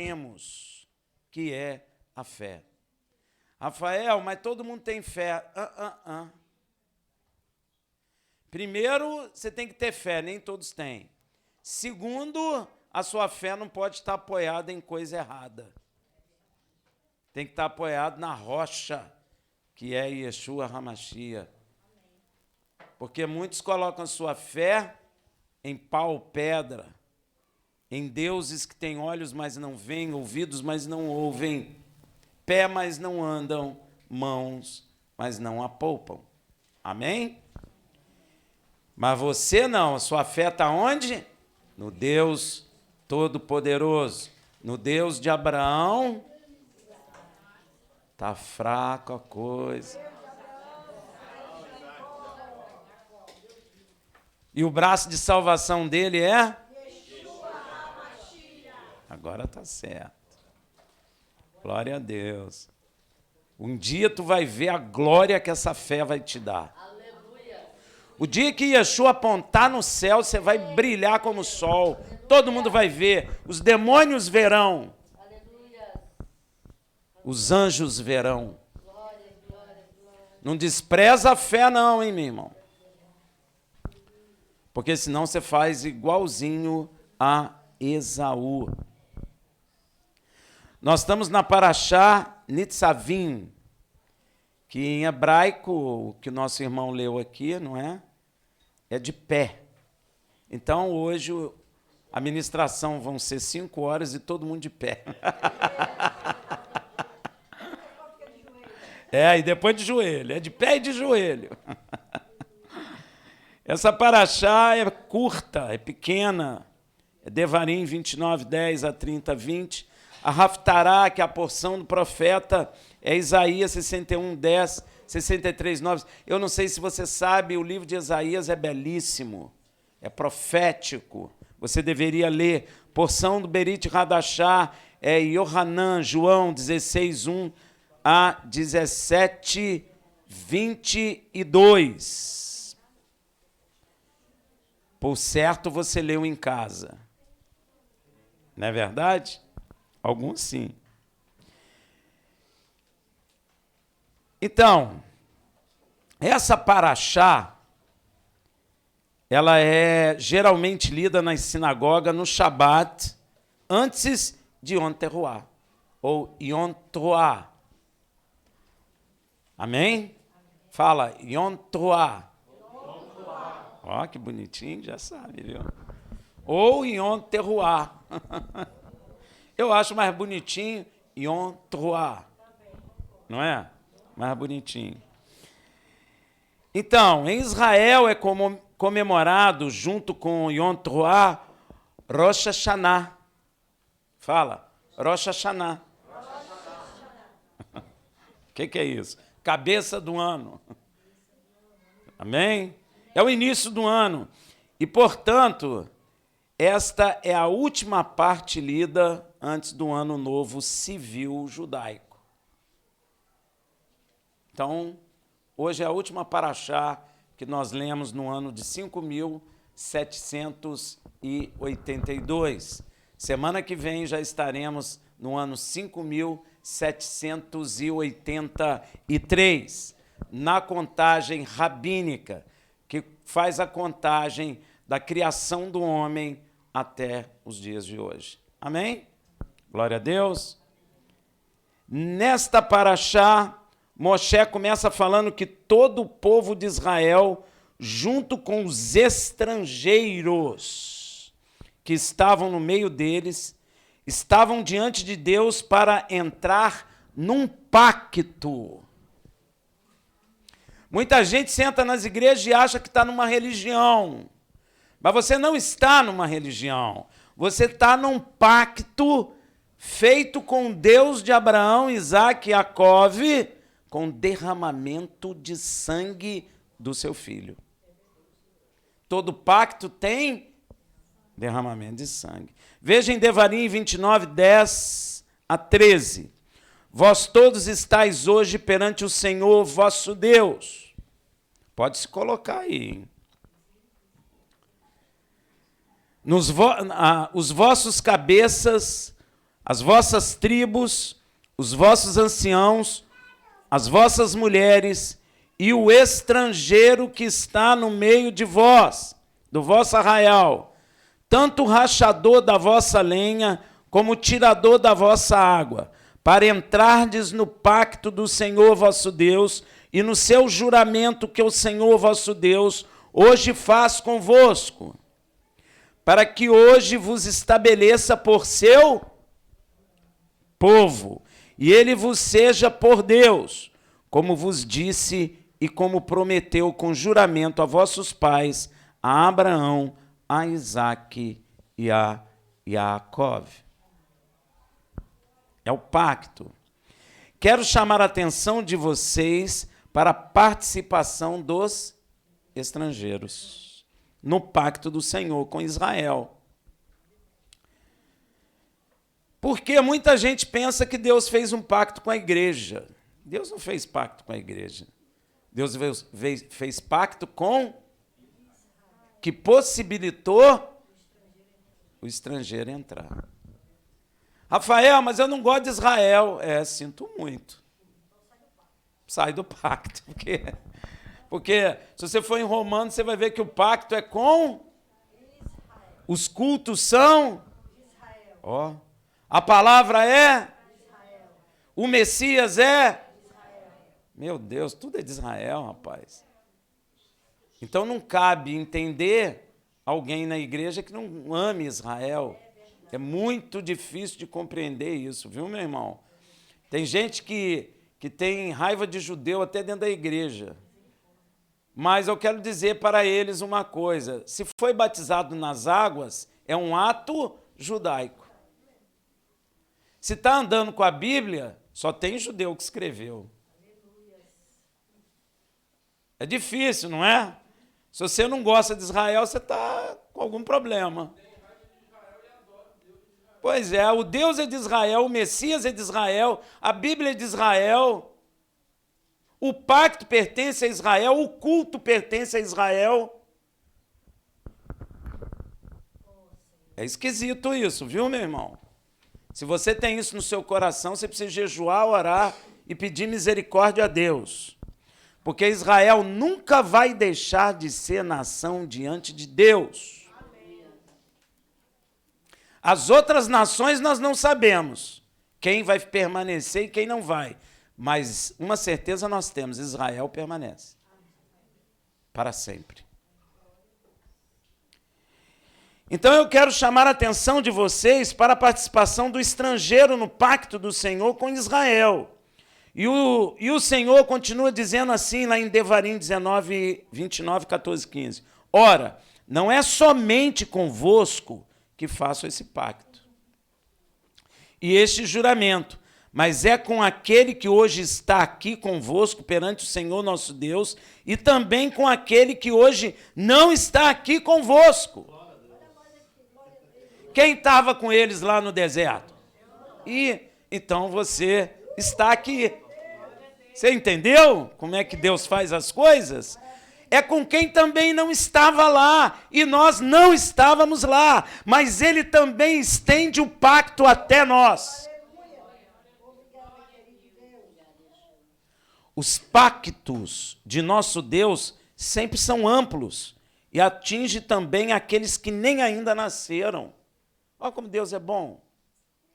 temos, que é a fé. Rafael, mas todo mundo tem fé. Primeiro, você tem que ter fé, nem todos têm. Segundo, a sua fé não pode estar apoiada em coisa errada. Tem que estar apoiado na rocha, que é Yeshua HaMashiach. Porque muitos colocam sua fé em pau, pedra, em deuses que têm olhos, mas não veem, ouvidos, mas não ouvem, pé, mas não andam, mãos, mas não apalpam. Amém? Mas você não, a sua fé está onde? No Deus Todo-Poderoso, no Deus de Abraão. Está fraco a coisa. E o braço de salvação dele é? Agora está certo. Glória a Deus. Um dia tu vai ver a glória que essa fé vai te dar. O dia que Yeshua apontar no céu, você vai brilhar como o sol. Todo mundo vai ver. Os demônios verão. Os anjos verão. Não despreza a fé não, hein, meu irmão? Porque senão você faz igualzinho a Esaú. Nós estamos na Parashá Nitzavim, que em hebraico, o que o nosso irmão leu aqui, não é? É de pé. Então, hoje, a ministração vão ser 5 horas e todo mundo de pé. E depois de joelho. É de pé e de joelho. Essa paraxá é curta, é pequena. É Devarim 29, 10 a 30, 20. A Haftará, que é a porção do profeta, é Isaías 61, 10, 63, 9. Eu não sei se você sabe, o livro de Isaías é belíssimo, é profético. Você deveria ler. Porção do Berit Hadashá é Yohanan, João 16, 1 a 17, 22. Por certo, você leu em casa. Não é verdade? Alguns sim. Então, essa paraxá, ela é geralmente lida na sinagoga no Shabat, antes de Yom Teruah, ou Yom Teruah. Amém? Fala, Yom Teruah. Ó, que bonitinho, já sabe, viu? Ou Yom Teruah. Eu acho mais bonitinho Yom Teruah. Não é? Mais bonitinho. Então, em Israel é comemorado, junto com Yom Teruah, Rosh Hashanah. Fala, Rosh Hashanah. O que é isso? Cabeça do ano. Amém? É o início do ano. E, portanto, esta é a última parte lida antes do ano novo civil judaico. Então, hoje é a última paraxá que nós lemos no ano de 5.782. Semana que vem já estaremos no ano 5.783, na contagem rabínica, que faz a contagem da criação do homem até os dias de hoje. Amém? Glória a Deus. Nesta paraxá, Moshe começa falando que todo o povo de Israel, junto com os estrangeiros que estavam no meio deles, estavam diante de Deus para entrar num pacto. Muita gente senta nas igrejas e acha que está numa religião. Mas você não está numa religião. Você está num pacto feito com Deus de Abraão, Isaque e Jacó, com derramamento de sangue do seu filho. Todo pacto tem derramamento de sangue. Veja em Devarim 29, 10 a 13. Vós todos estáis hoje perante o Senhor vosso Deus. Pode se colocar aí. Os vossos cabeças as vossas tribos, os vossos anciãos, as vossas mulheres e o estrangeiro que está no meio de vós, do vosso arraial, tanto o rachador da vossa lenha, como o tirador da vossa água, para entrardes no pacto do Senhor vosso Deus e no seu juramento que o Senhor vosso Deus hoje faz convosco, para que hoje vos estabeleça por seu povo, e ele vos seja por Deus, como vos disse e como prometeu com juramento a vossos pais, a Abraão, a Isaque e a Jacó. É o pacto. Quero chamar a atenção de vocês para a participação dos estrangeiros no pacto do Senhor com Israel. Porque muita gente pensa que Deus fez um pacto com a igreja. Deus não fez pacto com a igreja. Deus fez pacto com que possibilitou o estrangeiro entrar. Rafael, mas eu não gosto de Israel. Sinto muito. Sai do pacto. Porque se você for em Romanos, você vai ver que o pacto é com os cultos são. Ó. A palavra é. O Messias é. Meu Deus, tudo é de Israel, rapaz. Então não cabe entender alguém na igreja que não ame Israel. É muito difícil de compreender isso, viu, meu irmão? Tem gente que tem raiva de judeu até dentro da igreja. Mas eu quero dizer para eles uma coisa. Se foi batizado nas águas, é um ato judaico. Se está andando com a Bíblia, só tem judeu que escreveu. É difícil, não é? Se você não gosta de Israel, você está com algum problema. Pois é, o Deus é de Israel, o Messias é de Israel, a Bíblia é de Israel, o pacto pertence a Israel, o culto pertence a Israel. É esquisito isso, viu, meu irmão? Se você tem isso no seu coração, você precisa jejuar, orar e pedir misericórdia a Deus. Porque Israel nunca vai deixar de ser nação diante de Deus. As outras nações nós não sabemos quem vai permanecer e quem não vai. Mas uma certeza nós temos, Israel permanece. Para sempre. Então eu quero chamar a atenção de vocês para a participação do estrangeiro no pacto do Senhor com Israel. E o Senhor continua dizendo assim lá em Devarim 19, 29, 14, 15. Ora, não é somente convosco que faço esse pacto e este juramento, mas é com aquele que hoje está aqui convosco perante o Senhor nosso Deus e também com aquele que hoje não está aqui convosco. Quem estava com eles lá no deserto? E então você está aqui. Você entendeu como é que Deus faz as coisas? É com quem também não estava lá, e nós não estávamos lá, mas ele também estende o pacto até nós. Os pactos de nosso Deus sempre são amplos e atinge também aqueles que nem ainda nasceram. Olha como Deus é bom.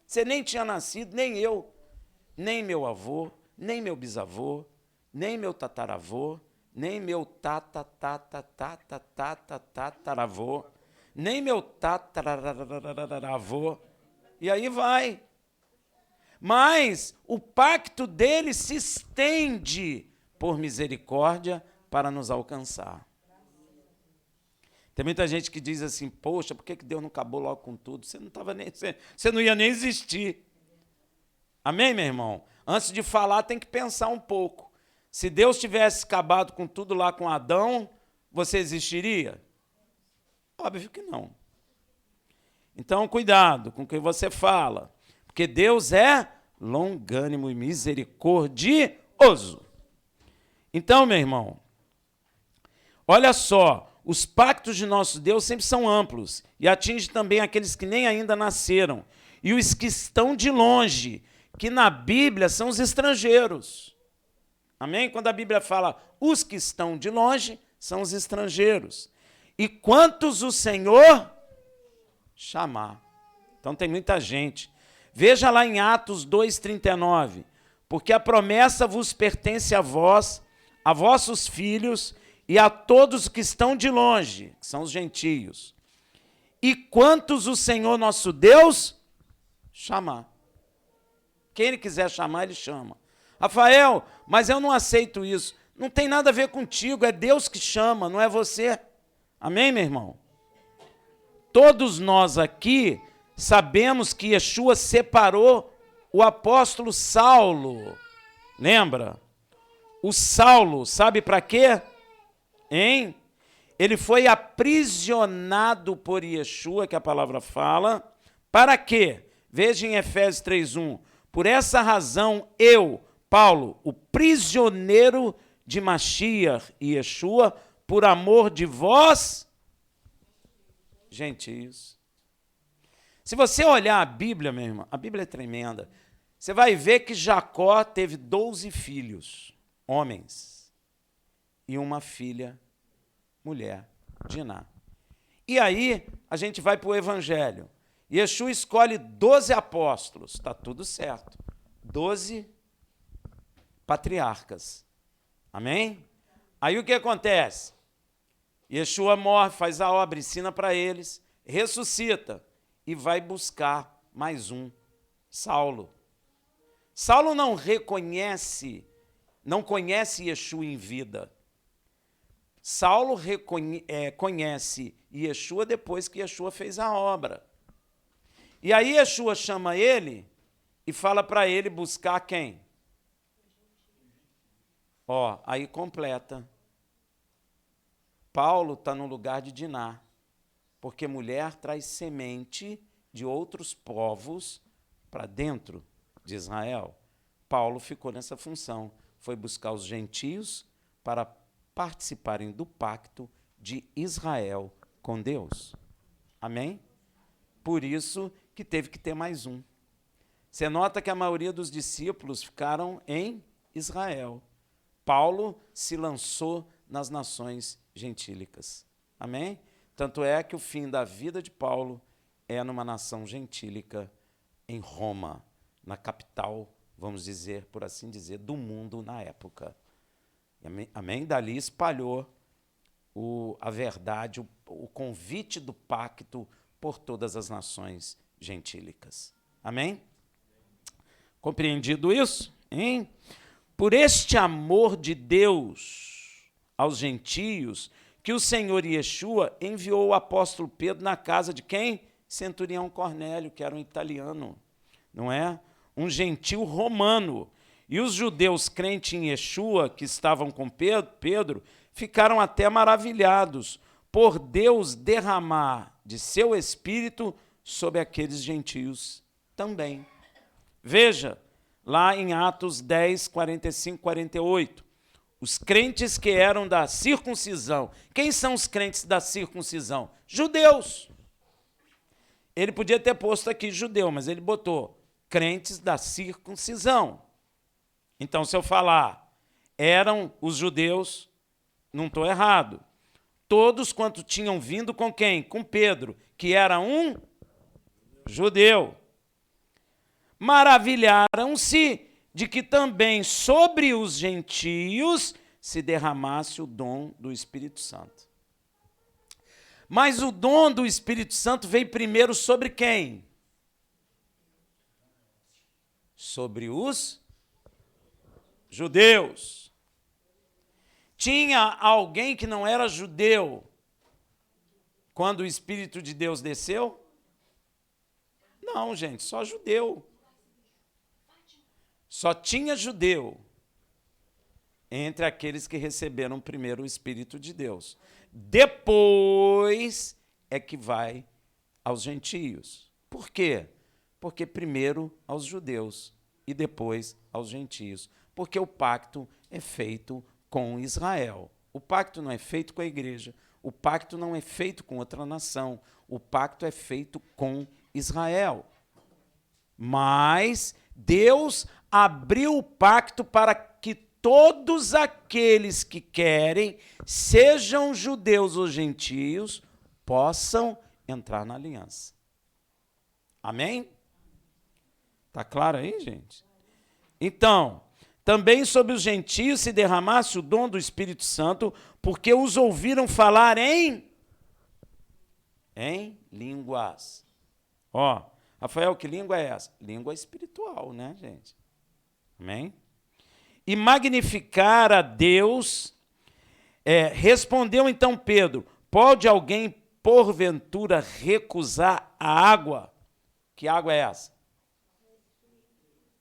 Você nem tinha nascido, nem eu, nem meu avô, nem meu bisavô, nem meu tataravô, nem meu tataravô, nem meu tataravô, e aí vai. Mas o pacto dele se estende por misericórdia para nos alcançar. Tem muita gente que diz assim, poxa, por que Deus não acabou logo com tudo? Você não ia nem existir. Amém, meu irmão? Antes de falar, tem que pensar um pouco. Se Deus tivesse acabado com tudo lá com Adão, você existiria? Óbvio que não. Então, cuidado com o que você fala, porque Deus é longânimo e misericordioso. Então, meu irmão, olha só, os pactos de nosso Deus sempre são amplos e atingem também aqueles que nem ainda nasceram. e os que estão de longe, que na Bíblia são os estrangeiros. Amém? Quando a Bíblia fala os que estão de longe, são os estrangeiros. E quantos o Senhor chamar. Então tem muita gente. Veja lá em Atos 2,39. Porque a promessa vos pertence a vós, a vossos filhos e a todos que estão de longe, que são os gentios. E quantos o Senhor nosso Deus chamar. Quem ele quiser chamar, ele chama. Rafael, mas eu não aceito isso. Não tem nada a ver contigo, é Deus que chama, não é você. Amém, meu irmão? Todos nós aqui sabemos que Yeshua separou o apóstolo Saulo. Lembra? O Saulo, sabe para quê? Hein? Ele foi aprisionado por Yeshua, que a palavra fala. Para quê? Veja em Efésios 3:1. Por essa razão, eu, Paulo, o prisioneiro de Mashiach e Yeshua, por amor de vós, gentios. Se você olhar a Bíblia, meu irmão, a Bíblia é tremenda. Você vai ver que Jacó teve 12 filhos, homens, e uma filha, mulher, Diná. E aí, a gente vai para o Evangelho. Yeshua escolhe 12 apóstolos, está tudo certo. 12 patriarcas. Amém? Aí o que acontece? Yeshua morre, faz a obra, ensina para eles, ressuscita e vai buscar mais um, Saulo. Saulo não conhece Yeshua em vida. Saulo conhece Yeshua depois que Yeshua fez a obra. E aí Yeshua chama ele e fala para ele buscar quem? Ó, aí completa. Paulo está no lugar de Diná, porque mulher traz semente de outros povos para dentro de Israel. Paulo ficou nessa função, foi buscar os gentios para participarem do pacto de Israel com Deus. Amém? Por isso que teve que ter mais um. Você nota que a maioria dos discípulos ficaram em Israel. Paulo se lançou nas nações gentílicas. Amém? Tanto é que o fim da vida de Paulo é numa nação gentílica em Roma, na capital, vamos dizer, por assim dizer, do mundo na época. Amém? Dali espalhou a verdade, o convite do pacto por todas as nações gentílicas. Amém? Compreendido isso? Hein? Por este amor de Deus aos gentios, que o Senhor Yeshua enviou o apóstolo Pedro na casa de quem? Centurião Cornélio, que era um italiano, não é? Um gentil romano. E os judeus crentes em Yeshua, que estavam com Pedro, ficaram até maravilhados por Deus derramar de seu espírito sobre aqueles gentios também. Veja, lá em Atos 10, 45, 48, os crentes que eram da circuncisão. Quem são os crentes da circuncisão? Judeus. Ele podia ter posto aqui judeu, mas ele botou crentes da circuncisão. Então, se eu falar, eram os judeus, não estou errado. Todos quanto tinham vindo com quem? Com Pedro, que era um judeu. Maravilharam-se de que também sobre os gentios se derramasse o dom do Espírito Santo. Mas o dom do Espírito Santo veio primeiro sobre quem? Sobre os judeus. Tinha alguém que não era judeu quando o Espírito de Deus desceu? Não, gente, só judeu. Só tinha judeu entre aqueles que receberam primeiro o Espírito de Deus. Depois é que vai aos gentios. Por quê? Porque primeiro aos judeus e depois aos gentios. Porque o pacto é feito com Israel. O pacto não é feito com a igreja. O pacto não é feito com outra nação. O pacto é feito com Israel. Mas Deus abriu o pacto para que todos aqueles que querem, sejam judeus ou gentios, possam entrar na aliança. Amém? Está claro aí, gente? Então, também sobre os gentios se derramasse o dom do Espírito Santo, porque os ouviram falar em línguas. Ó, Rafael, que língua é essa? Língua espiritual, né, gente? Amém? E magnificar a Deus. Respondeu então Pedro: pode alguém, porventura, recusar a água? Que água é essa?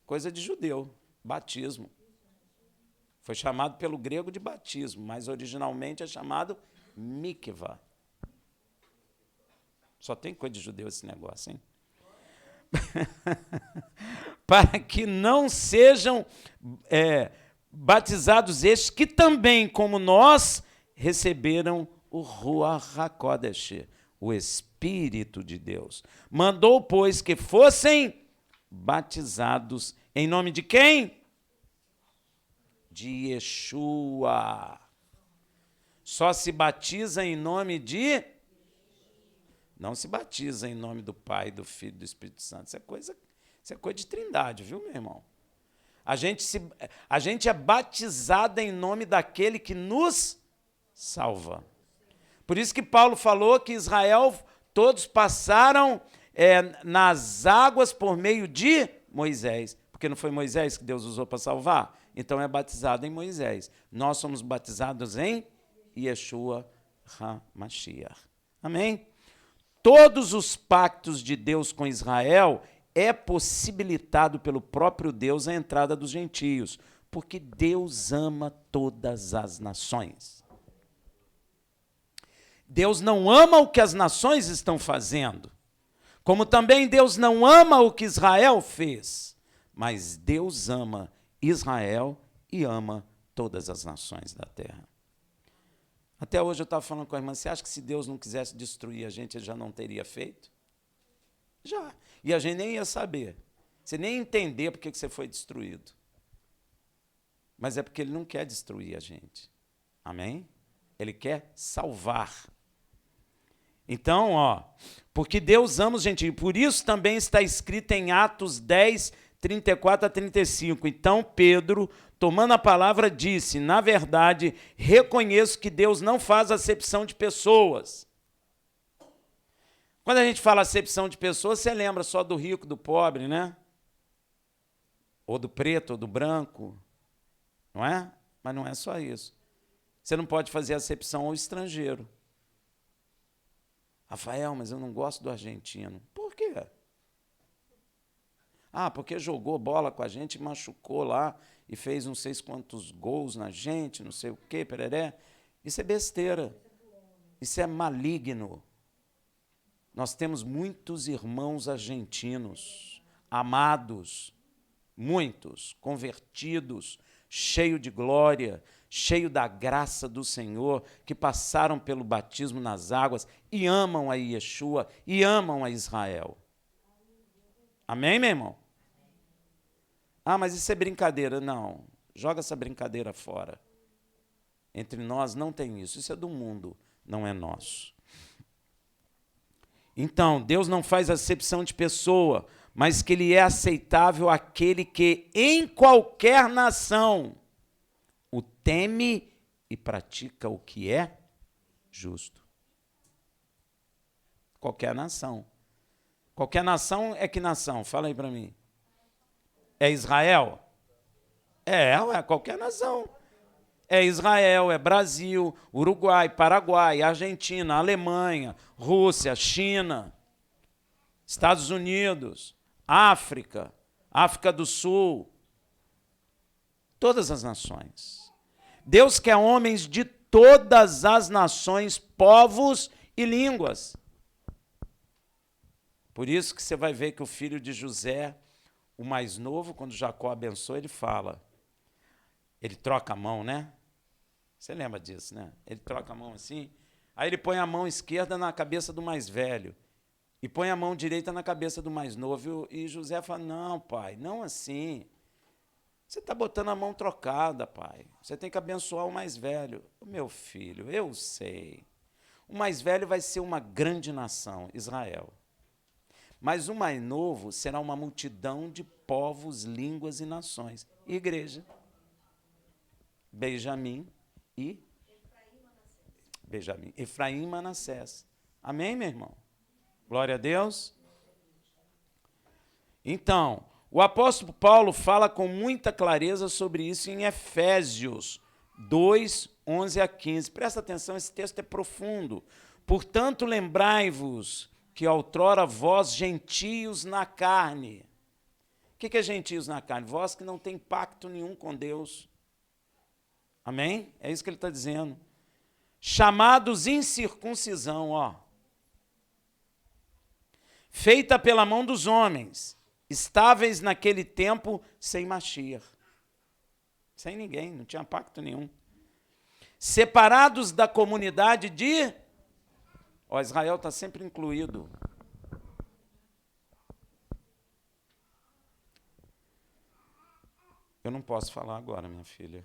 Coisa de judeu, batismo. Foi chamado pelo grego de batismo, mas originalmente é chamado mikvah. Só tem coisa de judeu esse negócio, hein? Para que não sejam batizados estes que também, como nós, receberam o Ruach HaKodesh, o Espírito de Deus. Mandou, pois, que fossem batizados em nome de quem? De Yeshua. Só se batiza em nome de... Não se batiza em nome do Pai, do Filho e do Espírito Santo. Isso é coisa de trindade, viu, meu irmão? A gente é batizado em nome daquele que nos salva. Por isso que Paulo falou que Israel, todos passaram nas águas por meio de Moisés. Porque não foi Moisés que Deus usou para salvar? Então é batizado em Moisés. Nós somos batizados em Yeshua HaMashiach. Amém? Todos os pactos de Deus com Israel é possibilitado pelo próprio Deus a entrada dos gentios, porque Deus ama todas as nações. Deus não ama o que as nações estão fazendo, como também Deus não ama o que Israel fez, mas Deus ama Israel e ama todas as nações da terra. Até hoje eu estava falando com a irmã, você acha que se Deus não quisesse destruir a gente, ele já não teria feito? Já. E a gente nem ia saber. Você nem ia entender por que você foi destruído. Mas é porque ele não quer destruir a gente. Amém? Ele quer salvar. Então, porque Deus ama os gentios. Por isso também está escrito em Atos 10, 34 a 35. Então Pedro, tomando a palavra, disse: na verdade, reconheço que Deus não faz acepção de pessoas. Quando a gente fala acepção de pessoas, você lembra só do rico, do pobre, né? Ou do preto, ou do branco, não é? Mas não é só isso. Você não pode fazer acepção ao estrangeiro. Rafael, mas eu não gosto do argentino. Por quê? Porque jogou bola com a gente, machucou lá e fez não sei quantos gols na gente, não sei o quê, pereré. Isso é besteira. Isso é maligno. Nós temos muitos irmãos argentinos, amados, muitos, convertidos, cheios de glória, cheios da graça do Senhor, que passaram pelo batismo nas águas e amam a Yeshua e amam a Israel. Amém, meu irmão? Mas isso é brincadeira. Não, joga essa brincadeira fora. Entre nós não tem isso. Isso é do mundo, não é nosso. Então, Deus não faz acepção de pessoa, mas que ele é aceitável àquele que em qualquer nação o teme e pratica o que é justo. Qualquer nação. Qualquer nação é que nação? Fala aí para mim. É Israel? Qualquer nação. É Israel, é Brasil, Uruguai, Paraguai, Argentina, Alemanha, Rússia, China, Estados Unidos, África, África do Sul. Todas as nações. Deus quer homens de todas as nações, povos e línguas. Por isso que você vai ver que o filho de José, o mais novo, quando Jacó abençoa, ele fala, ele troca a mão, né? Você lembra disso, né? Ele troca a mão assim, aí ele põe a mão esquerda na cabeça do mais velho E põe a mão direita na cabeça do mais novo. E José fala, não, pai, não assim. Você está botando a mão trocada, pai. Você tem que abençoar o mais velho. Meu filho, eu sei. O mais velho vai ser uma grande nação, Israel. Mas o mais novo será uma multidão de povos, línguas e nações. Igreja. Benjamim e Efraim e Manassés. Amém, meu irmão? Glória a Deus. Então, o apóstolo Paulo fala com muita clareza sobre isso em Efésios 2, 11 a 15. Presta atenção, esse texto é profundo. Portanto, lembrai-vos que outrora vós, gentios na carne. O que é gentios na carne? Vós que não tem pacto nenhum com Deus. Amém? É isso que ele está dizendo. Chamados incircuncisão, ó. Feita pela mão dos homens, estáveis naquele tempo sem Mashiach. Sem ninguém, não tinha pacto nenhum. Separados da comunidade de... Ó, Israel está sempre incluído. Eu não posso falar agora, minha filha.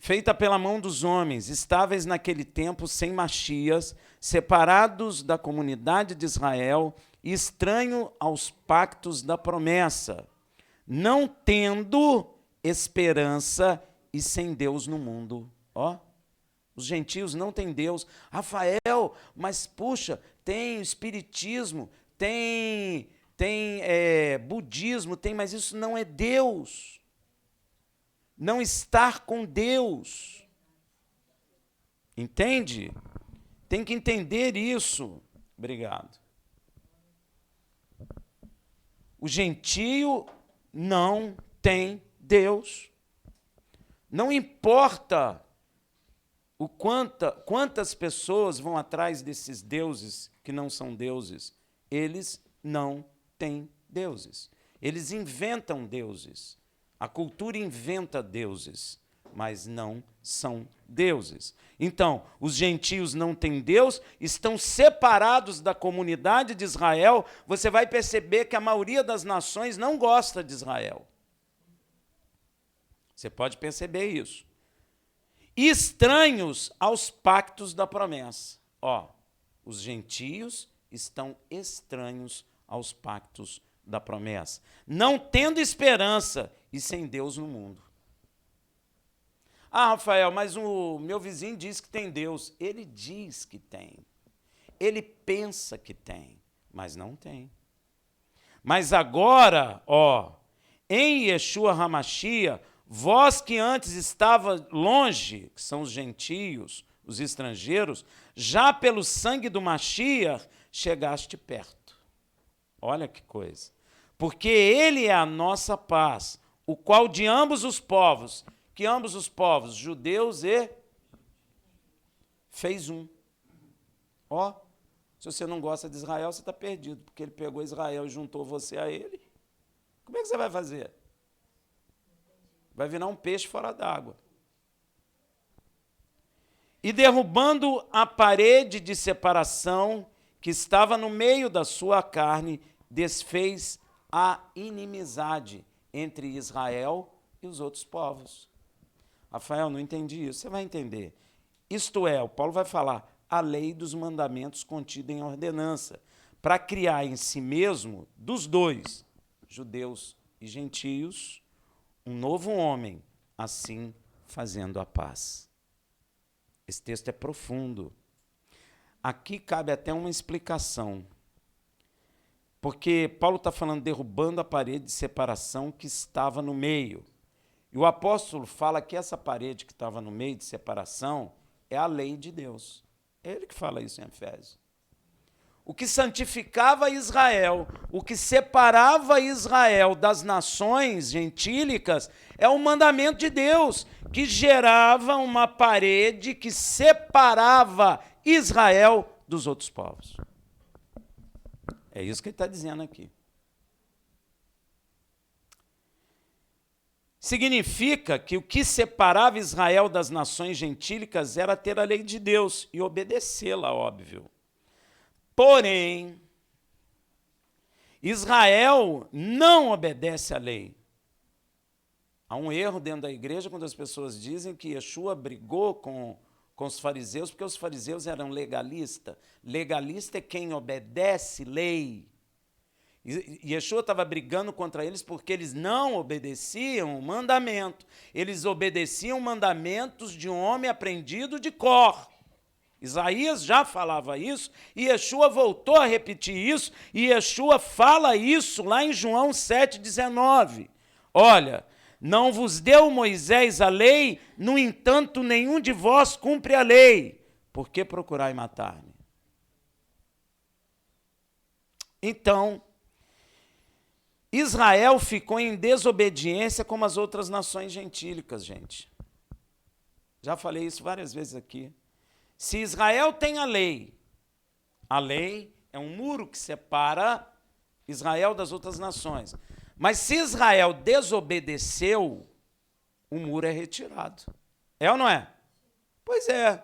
Feita pela mão dos homens, estáveis naquele tempo sem Machias, separados da comunidade de Israel, e estranho aos pactos da promessa, não tendo esperança e sem Deus no mundo. Ó, os gentios não têm Deus. Rafael, mas puxa, tem espiritismo, tem budismo, mas isso não é Deus. Não estar com Deus. Entende? Tem que entender isso. Obrigado. O gentio não tem Deus. Não importa quantas pessoas vão atrás desses deuses que não são deuses, eles não têm deuses. Eles inventam deuses. A cultura inventa deuses, mas não são deuses. Então, os gentios não têm Deus, estão separados da comunidade de Israel. Você vai perceber que a maioria das nações não gosta de Israel. Você pode perceber isso. Estranhos aos pactos da promessa. Ó, os gentios estão estranhos aos pactos da promessa, não tendo esperança e sem Deus no mundo. Ah, Rafael, mas o meu vizinho diz que tem Deus. Ele diz que tem. Ele pensa que tem, mas não tem. Mas agora, ó, em Yeshua HaMashiach, vós que antes estava longe, que são os gentios, os estrangeiros, já pelo sangue do Mashiach chegaste perto. Olha que coisa. Porque ele é a nossa paz, o qual de ambos os povos, que ambos os povos, judeus e fez um. Ó, se você não gosta de Israel, você está perdido, porque ele pegou Israel e juntou você a ele. Como é que você vai fazer? Vai virar um peixe fora d'água. E derrubando a parede de separação que estava no meio da sua carne, desfez a inimizade entre Israel e os outros povos. Rafael, não entendi isso. Você vai entender. Isto é, o Paulo vai falar, a lei dos mandamentos contida em ordenança, para criar em si mesmo, dos dois, judeus e gentios, um novo homem, assim fazendo a paz. Esse texto é profundo. Aqui cabe até uma explicação. Porque Paulo está falando derrubando a parede de separação que estava no meio. E o apóstolo fala que essa parede que estava no meio de separação é a lei de Deus. É ele que fala isso em Efésios. O que santificava Israel, o que separava Israel das nações gentílicas, é o mandamento de Deus, que gerava uma parede que separava Israel dos outros povos. É isso que ele está dizendo aqui. Significa que o que separava Israel das nações gentílicas era ter a lei de Deus e obedecê-la, óbvio. Porém, Israel não obedece à lei. Há um erro dentro da igreja quando as pessoas dizem que Yeshua brigou com os fariseus, porque os fariseus eram legalistas. Legalista é quem obedece lei. E Yeshua estava brigando contra eles porque eles não obedeciam o mandamento. Eles obedeciam mandamentos de um homem aprendido de cor. Isaías já falava isso, e Yeshua voltou a repetir isso, e Yeshua fala isso lá em João 7,19. Olha, não vos deu Moisés a lei, no entanto, nenhum de vós cumpre a lei. Por que procurai matar-me? Então, Israel ficou em desobediência como as outras nações gentílicas, gente. Já falei isso várias vezes aqui. Se Israel tem a lei é um muro que separa Israel das outras nações. Mas se Israel desobedeceu, o muro é retirado. É ou não é? Pois é.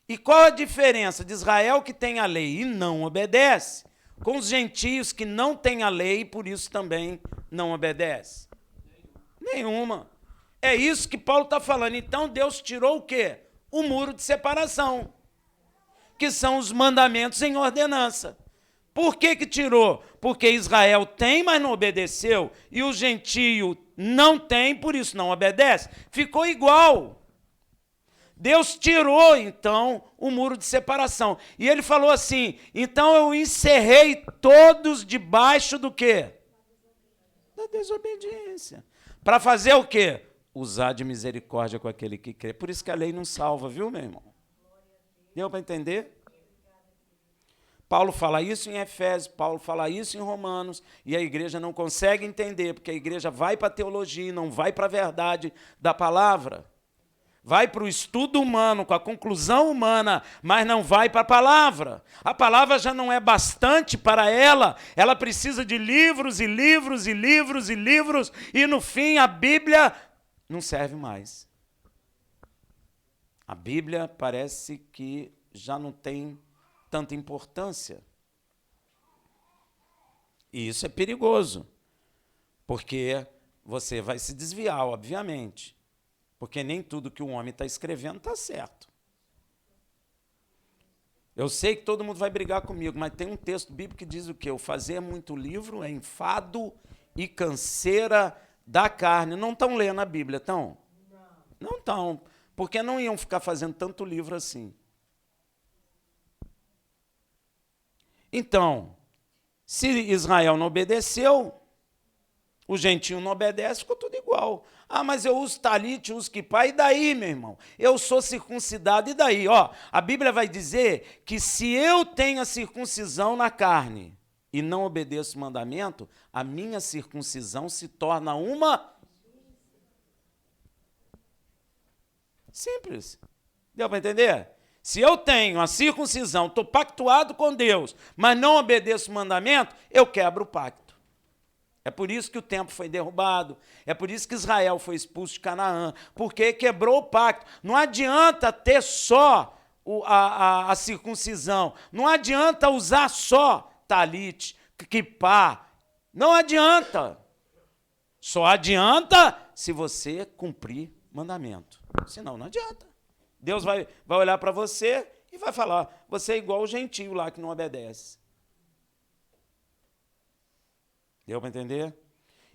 E qual a diferença de Israel que tem a lei e não obedece, com os gentios que não têm a lei e por isso também não obedece? Nenhuma. É isso que Paulo está falando. Então Deus tirou o quê? O muro de separação, que são os mandamentos em ordenança. Por que tirou? Porque Israel tem, mas não obedeceu, e o gentio não tem, por isso não obedece. Ficou igual. Deus tirou, então, o muro de separação. E ele falou assim, então eu encerrei todos debaixo do quê? Da desobediência. Para fazer o quê? Usar de misericórdia com aquele que crê. Por isso que a lei não salva, viu, meu irmão? Deu para entender? Paulo fala isso em Efésios, Paulo fala isso em Romanos, e a igreja não consegue entender, porque a igreja vai para a teologia, não vai para a verdade da palavra. Vai para o estudo humano, com a conclusão humana, mas não vai para a palavra. A palavra já não é bastante para ela, ela precisa de livros e livros e livros e livros, e no fim a Bíblia não serve mais. A Bíblia parece que já não tem tanta importância. E isso é perigoso, porque você vai se desviar, obviamente, porque nem tudo que o homem está escrevendo está certo. Eu sei que todo mundo vai brigar comigo, mas tem um texto bíblico que diz o quê? O fazer muito livro é enfado e canseira da carne. Não estão lendo a Bíblia, estão? Não estão, porque não iam ficar fazendo tanto livro assim. Então, se Israel não obedeceu, o gentio não obedece, ficou tudo igual. Ah, mas eu uso talit, uso quipá, e daí, meu irmão? Eu sou circuncidado, e daí? Ó, a Bíblia vai dizer que se eu tenho a circuncisão na carne e não obedeço o mandamento, a minha circuncisão se torna uma... Simples. Deu para entender? Se eu tenho a circuncisão, estou pactuado com Deus, mas não obedeço o mandamento, eu quebro o pacto. É por isso que o templo foi derrubado, é por isso que Israel foi expulso de Canaã, porque quebrou o pacto. Não adianta ter só a circuncisão, não adianta usar só talit, quipá, não adianta. Só adianta se você cumprir mandamento, senão não adianta. Deus vai olhar para você e vai falar, você é igual o gentio lá que não obedece. Deu para entender?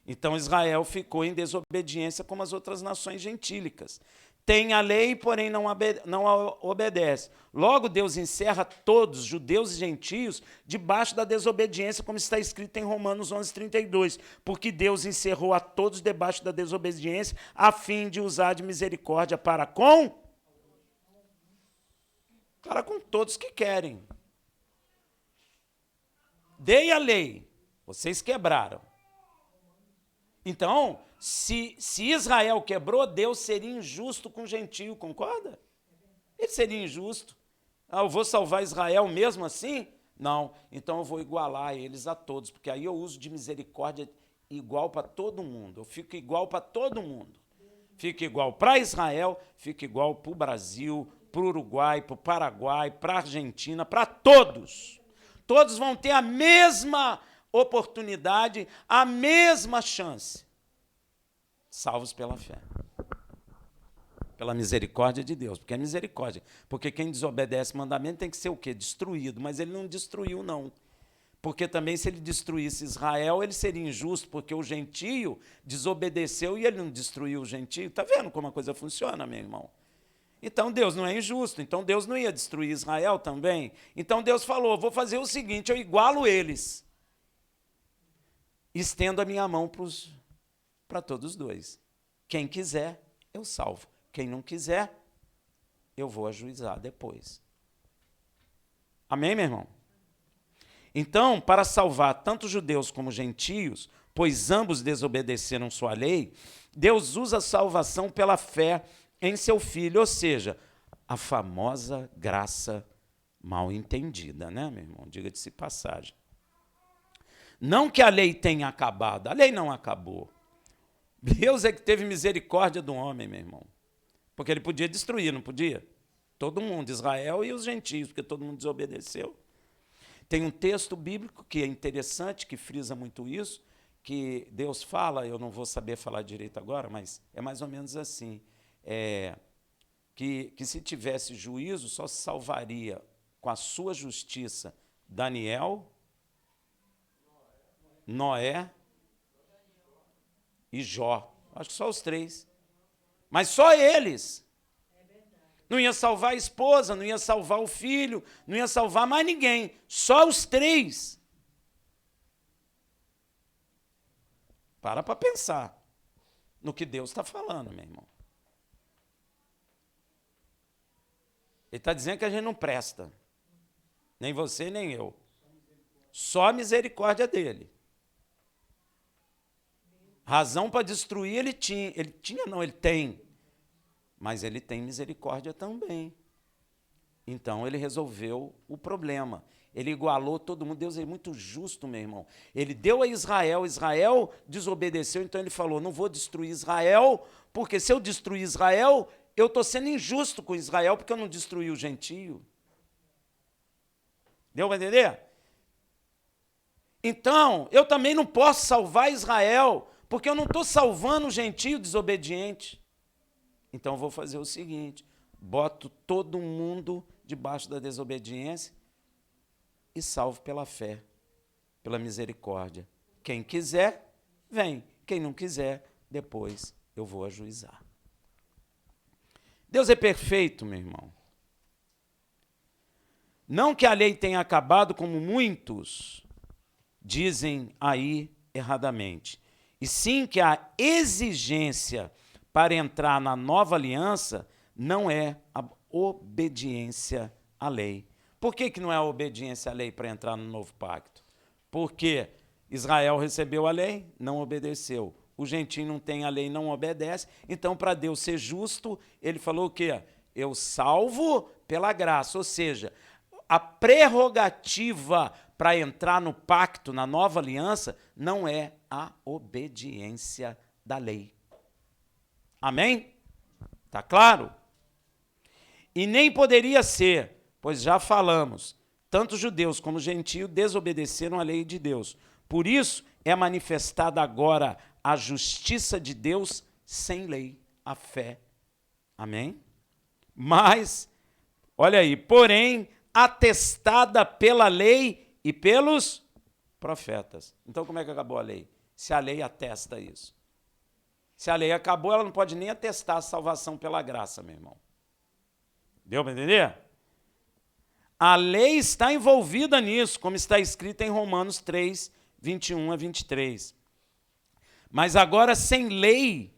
Então Israel ficou em desobediência como as outras nações gentílicas. Tem a lei, porém não obedece. Logo Deus encerra todos, judeus e gentios, debaixo da desobediência, como está escrito em Romanos 11:32. Porque Deus encerrou a todos debaixo da desobediência, a fim de usar de misericórdia para com todos que querem. Dei a lei, vocês quebraram. Então, se Israel quebrou, Deus seria injusto com o gentio, concorda? Ele seria injusto. Ah, eu vou salvar Israel mesmo assim? Não, então eu vou igualar eles a todos, porque aí eu uso de misericórdia igual para todo mundo. Eu fico igual para todo mundo. Fico igual para Israel, fico igual para o Brasil, para o Uruguai, para o Paraguai, para a Argentina, para todos. Todos vão ter a mesma oportunidade, a mesma chance. Salvos pela fé. Pela misericórdia de Deus, porque é misericórdia. Porque quem desobedece mandamento tem que ser o quê? Destruído. Mas ele não destruiu, não. Porque também, se ele destruísse Israel, ele seria injusto, porque o gentio desobedeceu e ele não destruiu o gentio. Está vendo como a coisa funciona, meu irmão? Então, Deus não é injusto. Então, Deus não ia destruir Israel também. Então, Deus falou, vou fazer o seguinte, eu igualo eles. Estendo a minha mão para todos dois. Quem quiser, eu salvo. Quem não quiser, eu vou ajuizar depois. Amém, meu irmão? Então, para salvar tanto judeus como gentios, pois ambos desobedeceram sua lei, Deus usa a salvação pela fé em seu Filho, ou seja, a famosa graça mal entendida, né, meu irmão? Diga-se passagem. Não que a lei tenha acabado, a lei não acabou. Deus é que teve misericórdia do homem, meu irmão. Porque ele podia destruir, não podia? Todo mundo, Israel e os gentios, porque todo mundo desobedeceu. Tem um texto bíblico que é interessante, que frisa muito isso, que Deus fala, eu não vou saber falar direito agora, mas é mais ou menos assim, que se tivesse juízo, só se salvaria com a sua justiça Daniel, Noé e Jó. Acho que só os três. Mas só eles. Não ia salvar a esposa, não ia salvar o filho, não ia salvar mais ninguém. Só os três. Para pensar no que Deus está falando, meu irmão. Ele está dizendo que a gente não presta. Nem você, nem eu. Só a misericórdia dele. Razão para destruir ele tinha. Ele tem. Mas ele tem misericórdia também. Então, ele resolveu o problema. Ele igualou todo mundo. Deus é muito justo, meu irmão. Ele deu a Israel, Israel desobedeceu, então ele falou, não vou destruir Israel, porque se eu destruir Israel, eu estou sendo injusto com Israel, porque eu não destruí o gentio. Deu para entender? Então, eu também não posso salvar Israel, porque eu não estou salvando o gentio desobediente. Então, eu vou fazer o seguinte, boto todo mundo debaixo da desobediência e salvo pela fé, pela misericórdia. Quem quiser, vem. Quem não quiser, depois eu vou ajuizar. Deus é perfeito, meu irmão. Não que a lei tenha acabado, como muitos dizem aí erradamente, e sim que a exigência para entrar na nova aliança não é a obediência à lei. Por que não é a obediência à lei para entrar no novo pacto? Porque Israel recebeu a lei, não obedeceu. O gentio não tem a lei, não obedece. Então, para Deus ser justo, ele falou o quê? Eu salvo pela graça. Ou seja, a prerrogativa para entrar no pacto, na nova aliança, não é a obediência da lei. Amém? Está claro? E nem poderia ser, pois já falamos, tanto judeus como gentios desobedeceram a lei de Deus. Por isso é manifestada agora a justiça de Deus sem lei, a fé. Amém? Mas, olha aí, porém, atestada pela lei e pelos profetas. Então, como é que acabou a lei? Se a lei atesta isso. Se a lei acabou, ela não pode nem atestar a salvação pela graça, meu irmão. Deu para entender? A lei está envolvida nisso, como está escrito em Romanos 3, 21 a 23. Mas agora sem lei,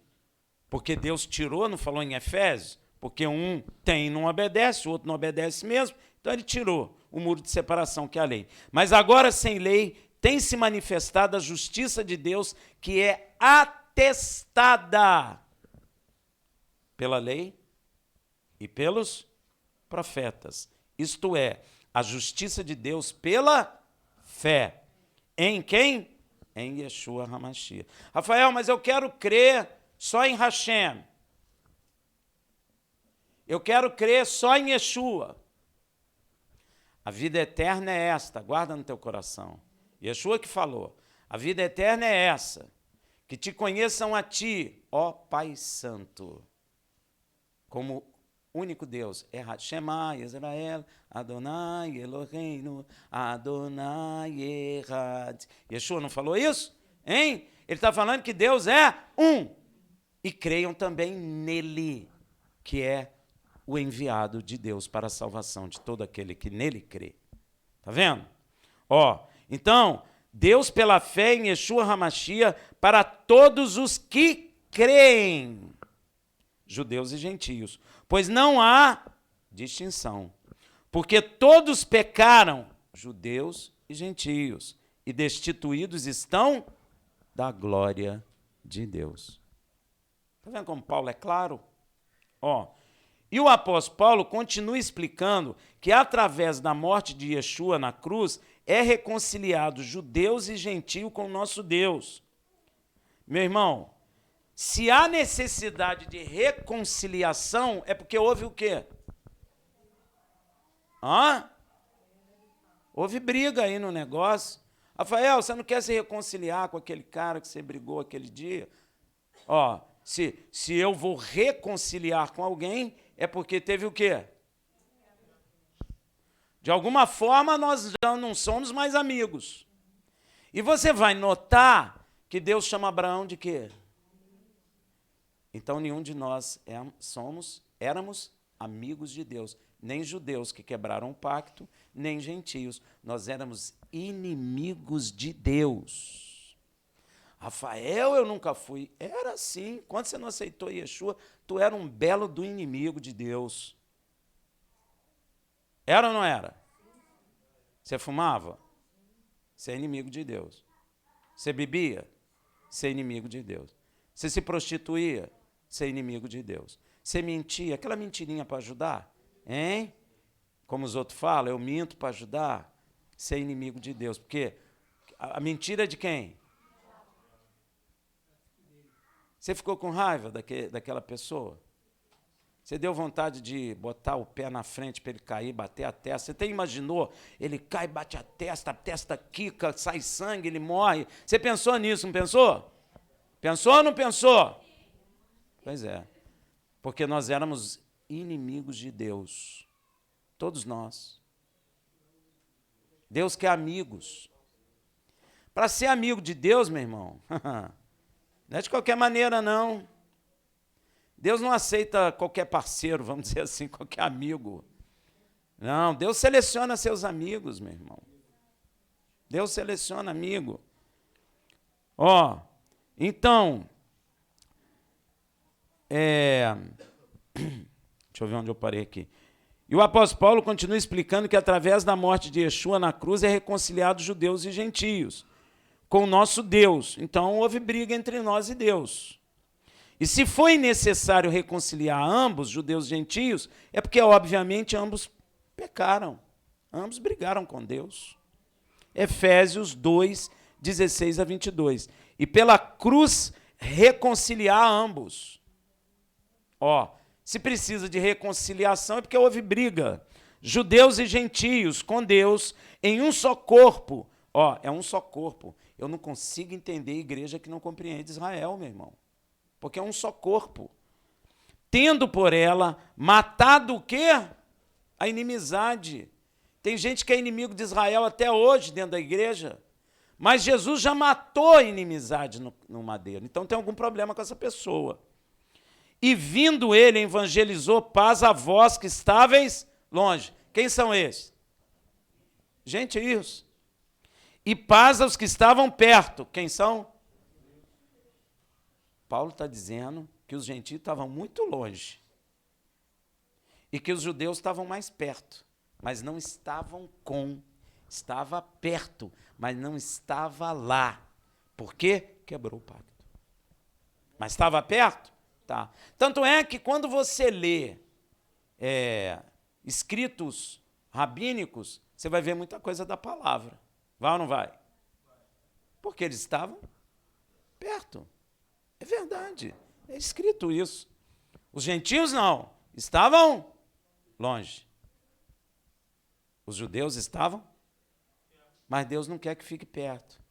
porque Deus tirou, não falou em Efésios? Porque um tem e não obedece, o outro não obedece mesmo, então ele tirou o muro de separação, que é a lei. Mas agora sem lei, tem se manifestado a justiça de Deus, que é atestada pela lei e pelos profetas. Isto é, a justiça de Deus pela fé. Em quem? Em Yeshua HaMashiach. Rafael, mas eu quero crer só em Hashem. Eu quero crer só em Yeshua. A vida eterna é esta, guarda no teu coração. Yeshua que falou, a vida eterna é essa, que te conheçam a ti, ó Pai Santo, como único Deus. Shema Israel, Adonai Eloheinu, Adonai Echad. Yeshua não falou isso? Hein? Ele está falando que Deus é um. E creiam também nele, que é o enviado de Deus para a salvação de todo aquele que nele crê. Está vendo? Então, Deus pela fé em Yeshua HaMashiach para todos os que creem, judeus e gentios, pois não há distinção, porque todos pecaram, judeus e gentios, e destituídos estão da glória de Deus. Está vendo como Paulo é claro? E o apóstolo Paulo continua explicando que através da morte de Yeshua na cruz é reconciliado judeus e gentios com o nosso Deus. Meu irmão, se há necessidade de reconciliação, é porque houve o quê? Houve briga aí no negócio. Rafael, você não quer se reconciliar com aquele cara que você brigou aquele dia? Se eu vou reconciliar com alguém, é porque teve o quê? De alguma forma, nós já não somos mais amigos. E você vai notar que Deus chama Abraão de quê? Então, nenhum de nós éramos amigos de Deus. Nem judeus que quebraram o pacto, nem gentios. Nós éramos inimigos de Deus. Rafael, eu nunca fui. Era assim. Quando você não aceitou Yeshua, tu era um belo do inimigo de Deus. Era ou não era? Você fumava? Você é inimigo de Deus. Você bebia? Você é inimigo de Deus. Você se prostituía? Você é inimigo de Deus. Você mentia? Aquela mentirinha para ajudar? Hein? Como os outros falam, eu minto para ajudar? Você é inimigo de Deus. Porque a mentira é de quem? Você ficou com raiva daquela pessoa? Você deu vontade de botar o pé na frente para ele cair, bater a testa? Você até imaginou? Ele cai, bate a testa quica, sai sangue, ele morre. Você pensou nisso, não pensou? Pensou ou não pensou? Pois é. Porque nós éramos inimigos de Deus. Todos nós. Deus quer amigos. Para ser amigo de Deus, meu irmão, não é de qualquer maneira, não. Deus não aceita qualquer parceiro, vamos dizer assim, qualquer amigo. Não, Deus seleciona seus amigos, meu irmão. Deus seleciona amigo. Então, deixa eu ver onde eu parei aqui. E o apóstolo Paulo continua explicando que através da morte de Yeshua na cruz é reconciliado judeus e gentios com o nosso Deus. Então, houve briga entre nós e Deus. E se foi necessário reconciliar ambos, judeus e gentios, é porque, obviamente, ambos pecaram. Ambos brigaram com Deus. Efésios 2, 16 a 22. E pela cruz reconciliar ambos. Se precisa de reconciliação é porque houve briga. Judeus e gentios com Deus em um só corpo. É um só corpo. Eu não consigo entender a igreja que não compreende Israel, meu irmão. Porque é um só corpo. Tendo por ela matado o quê? A inimizade. Tem gente que é inimigo de Israel até hoje dentro da igreja. Mas Jesus já matou a inimizade no madeiro. Então tem algum problema com essa pessoa. E vindo ele, evangelizou paz a vós que estáveis longe. Quem são esses? Gentios. E paz aos que estavam perto. Quem são? Paulo está dizendo que os gentios estavam muito longe e que os judeus estavam mais perto, mas não estavam estava perto, mas não estava lá. Por quê? Quebrou o pacto. Mas estava perto? Tá. Tanto é que quando você lê escritos rabínicos, você vai ver muita coisa da palavra. Vai ou não vai? Porque eles estavam perto. É verdade, é escrito isso. Os gentios não, estavam longe. Os judeus estavam, mas Deus não quer que fique perto.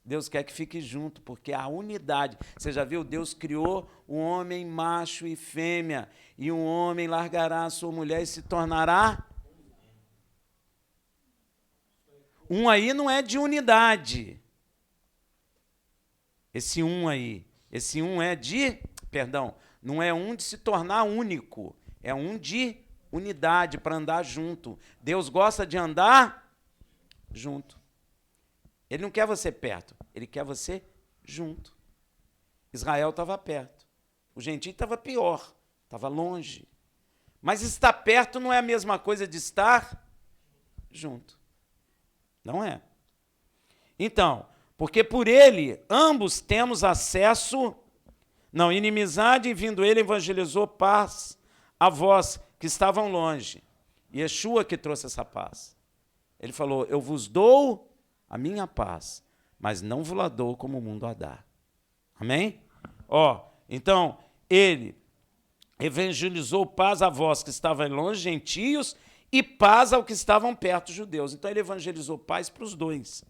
Deus quer que fique junto, porque a unidade. Você já viu? Deus criou o homem macho e fêmea, e um homem largará a sua mulher e se tornará. Um aí não é de unidade. Esse um é de, perdão, não é um de se tornar único, é um de unidade, para andar junto. Deus gosta de andar junto. Ele não quer você perto, ele quer você junto. Israel estava perto, o gentio estava pior, estava longe. Mas estar perto não é a mesma coisa de estar junto. Não é. Então, porque por ele ambos temos acesso, não, inimizade, e vindo ele evangelizou paz a vós que estavam longe. Yeshua que trouxe essa paz. Ele falou, eu vos dou a minha paz, mas não vos la dou como o mundo a dá. Amém? Então, ele evangelizou paz a vós que estavam longe, gentios, e paz ao que estavam perto, judeus. Então, ele evangelizou paz para os dois.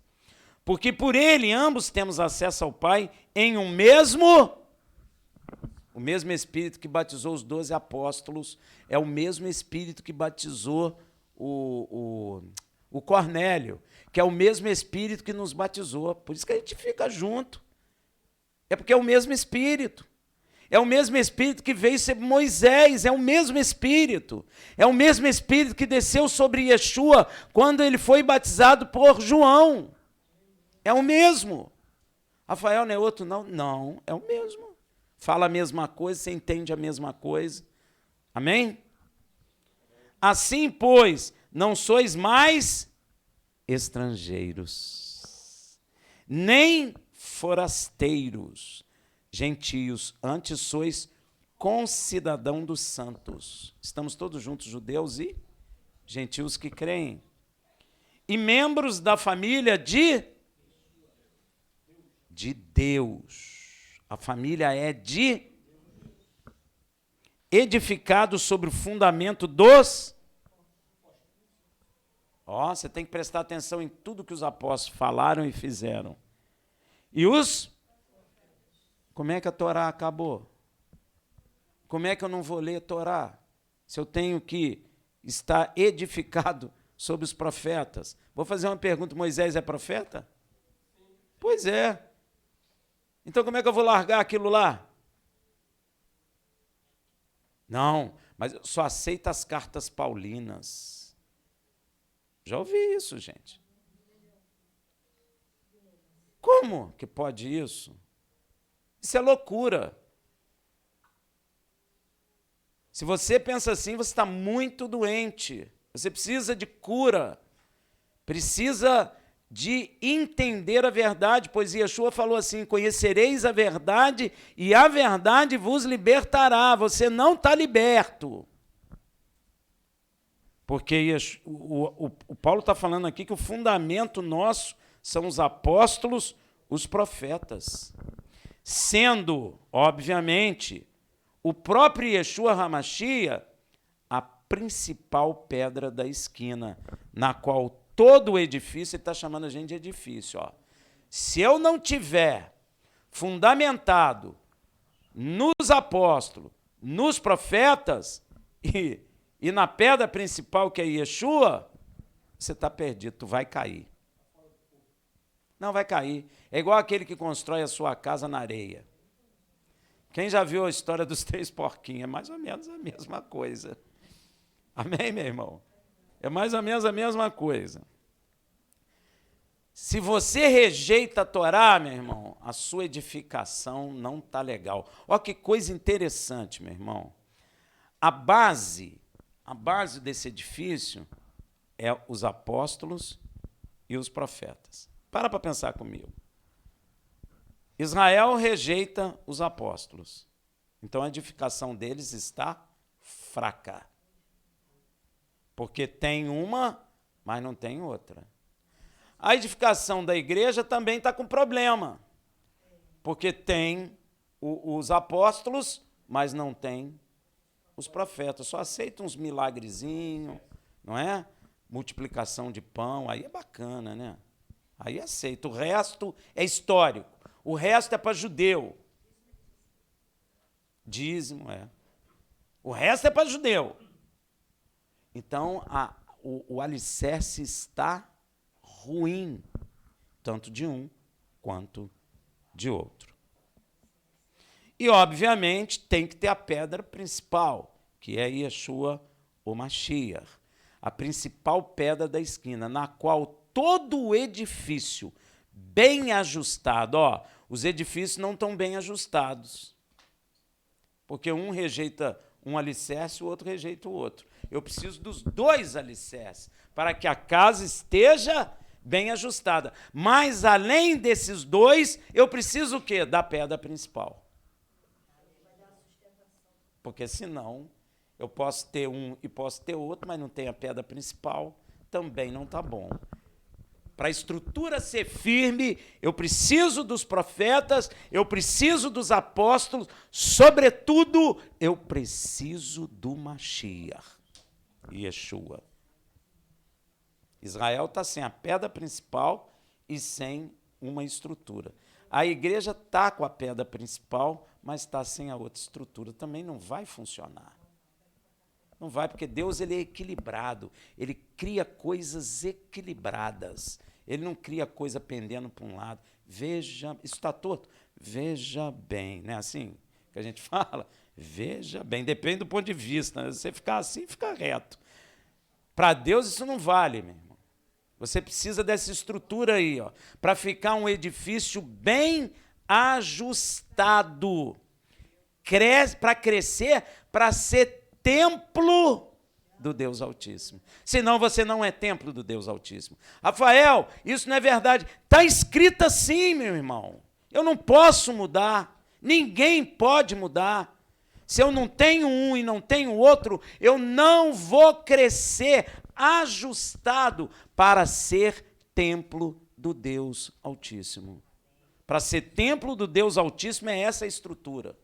Porque por ele ambos temos acesso ao Pai em o mesmo Espírito que batizou os 12 apóstolos, é o mesmo Espírito que batizou o Cornélio, que é o mesmo Espírito que nos batizou. Por isso que a gente fica junto. É porque é o mesmo Espírito. É o mesmo Espírito que veio sobre Moisés, é o mesmo Espírito. É o mesmo Espírito que desceu sobre Yeshua quando ele foi batizado por João. É o mesmo. Rafael não é outro, não? Não, é o mesmo. Fala a mesma coisa, você entende a mesma coisa. Amém? Assim, pois, não sois mais estrangeiros, nem forasteiros, gentios, antes sois concidadão dos santos. Estamos todos juntos, judeus e gentios que creem. E membros da família de Deus. A família é de edificado sobre o fundamento dos. Você tem que prestar atenção em tudo que os apóstolos falaram e fizeram. E como é que a Torá acabou? Como é que eu não vou ler a Torá? Se eu tenho que estar edificado sobre os profetas. Vou fazer uma pergunta, Moisés é profeta? Pois é. Então como é que eu vou largar aquilo lá? Não, mas eu só aceito as cartas paulinas. Já ouvi isso, gente. Como que pode isso? Isso é loucura. Se você pensa assim, você está muito doente. Você precisa de cura. Precisa de entender a verdade, pois Yeshua falou assim, conhecereis a verdade e a verdade vos libertará. Você não está liberto. Porque o Paulo está falando aqui que o fundamento nosso são os apóstolos, os profetas. Sendo, obviamente, o próprio Yeshua HaMashiach a principal pedra da esquina, na qual todo o edifício, ele está chamando a gente de edifício. Se eu não tiver fundamentado nos apóstolos, nos profetas e na pedra principal que é Yeshua, você está perdido, tu vai cair. Não vai cair. É igual aquele que constrói a sua casa na areia. Quem já viu a história dos 3 porquinhos? É mais ou menos a mesma coisa. Amém, meu irmão? É mais ou menos a mesma coisa. Se você rejeita a Torá, meu irmão, a sua edificação não está legal. Olha que coisa interessante, meu irmão. A base desse edifício é os apóstolos e os profetas. Para pensar comigo. Israel rejeita os apóstolos. Então a edificação deles está fraca. Porque tem uma, mas não tem outra. A edificação da igreja também está com problema. Porque tem os apóstolos, mas não tem os profetas. Só aceitam uns milagrezinhos, não é? multiplicação de pão, aí é bacana, né? Aí aceita. O resto é histórico. O resto é para judeu. Dízimo, é. O resto é para judeu. Então, o alicerce está ruim, tanto de um quanto de outro. E, obviamente, tem que ter a pedra principal, que é Yeshua, o Mashiach, a principal pedra da esquina, na qual todo o edifício bem ajustado, os edifícios não estão bem ajustados, porque um rejeita um alicerce, o outro rejeita o outro. Eu preciso dos dois alicerces para que a casa esteja bem ajustada. Mas, além desses dois, eu preciso o quê? Da pedra principal. Porque, senão, eu posso ter um e posso ter outro, mas não tem a pedra principal, também não está bom. Para a estrutura ser firme, eu preciso dos profetas, eu preciso dos apóstolos, sobretudo, eu preciso do Mashiach, Yeshua. Israel está sem a pedra principal e sem uma estrutura. A igreja está com a pedra principal, mas está sem a outra estrutura. Também não vai funcionar. Não vai, porque Deus ele é equilibrado. Ele cria coisas equilibradas. Ele não cria coisa pendendo para um lado. Veja, isso está torto? Veja bem, não é assim que a gente fala? Veja bem, depende do ponto de vista. Né? Você ficar assim, fica reto. Para Deus isso não vale, meu irmão. Você precisa dessa estrutura aí, para ficar um edifício bem ajustado. Para crescer, para ser templo do Deus Altíssimo. Senão você não é templo do Deus Altíssimo. Rafael, isso não é verdade. Está escrito assim, meu irmão. Eu não posso mudar. Ninguém pode mudar. Se eu não tenho um e não tenho outro, eu não vou crescer ajustado para ser templo do Deus Altíssimo. Para ser templo do Deus Altíssimo é essa a estrutura.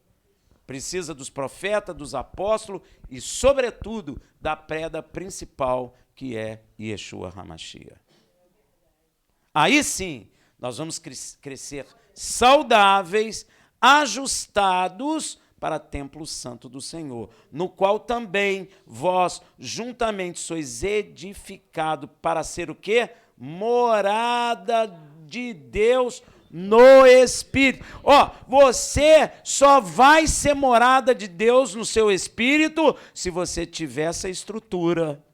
Precisa dos profetas, dos apóstolos e, sobretudo, da pedra principal, que é Yeshua HaMashiach. Aí sim, nós vamos crescer saudáveis, ajustados para templo santo do Senhor, no qual também vós juntamente sois edificados para ser o quê? Morada de Deus no Espírito. Você só vai ser morada de Deus no seu Espírito se você tiver essa estrutura.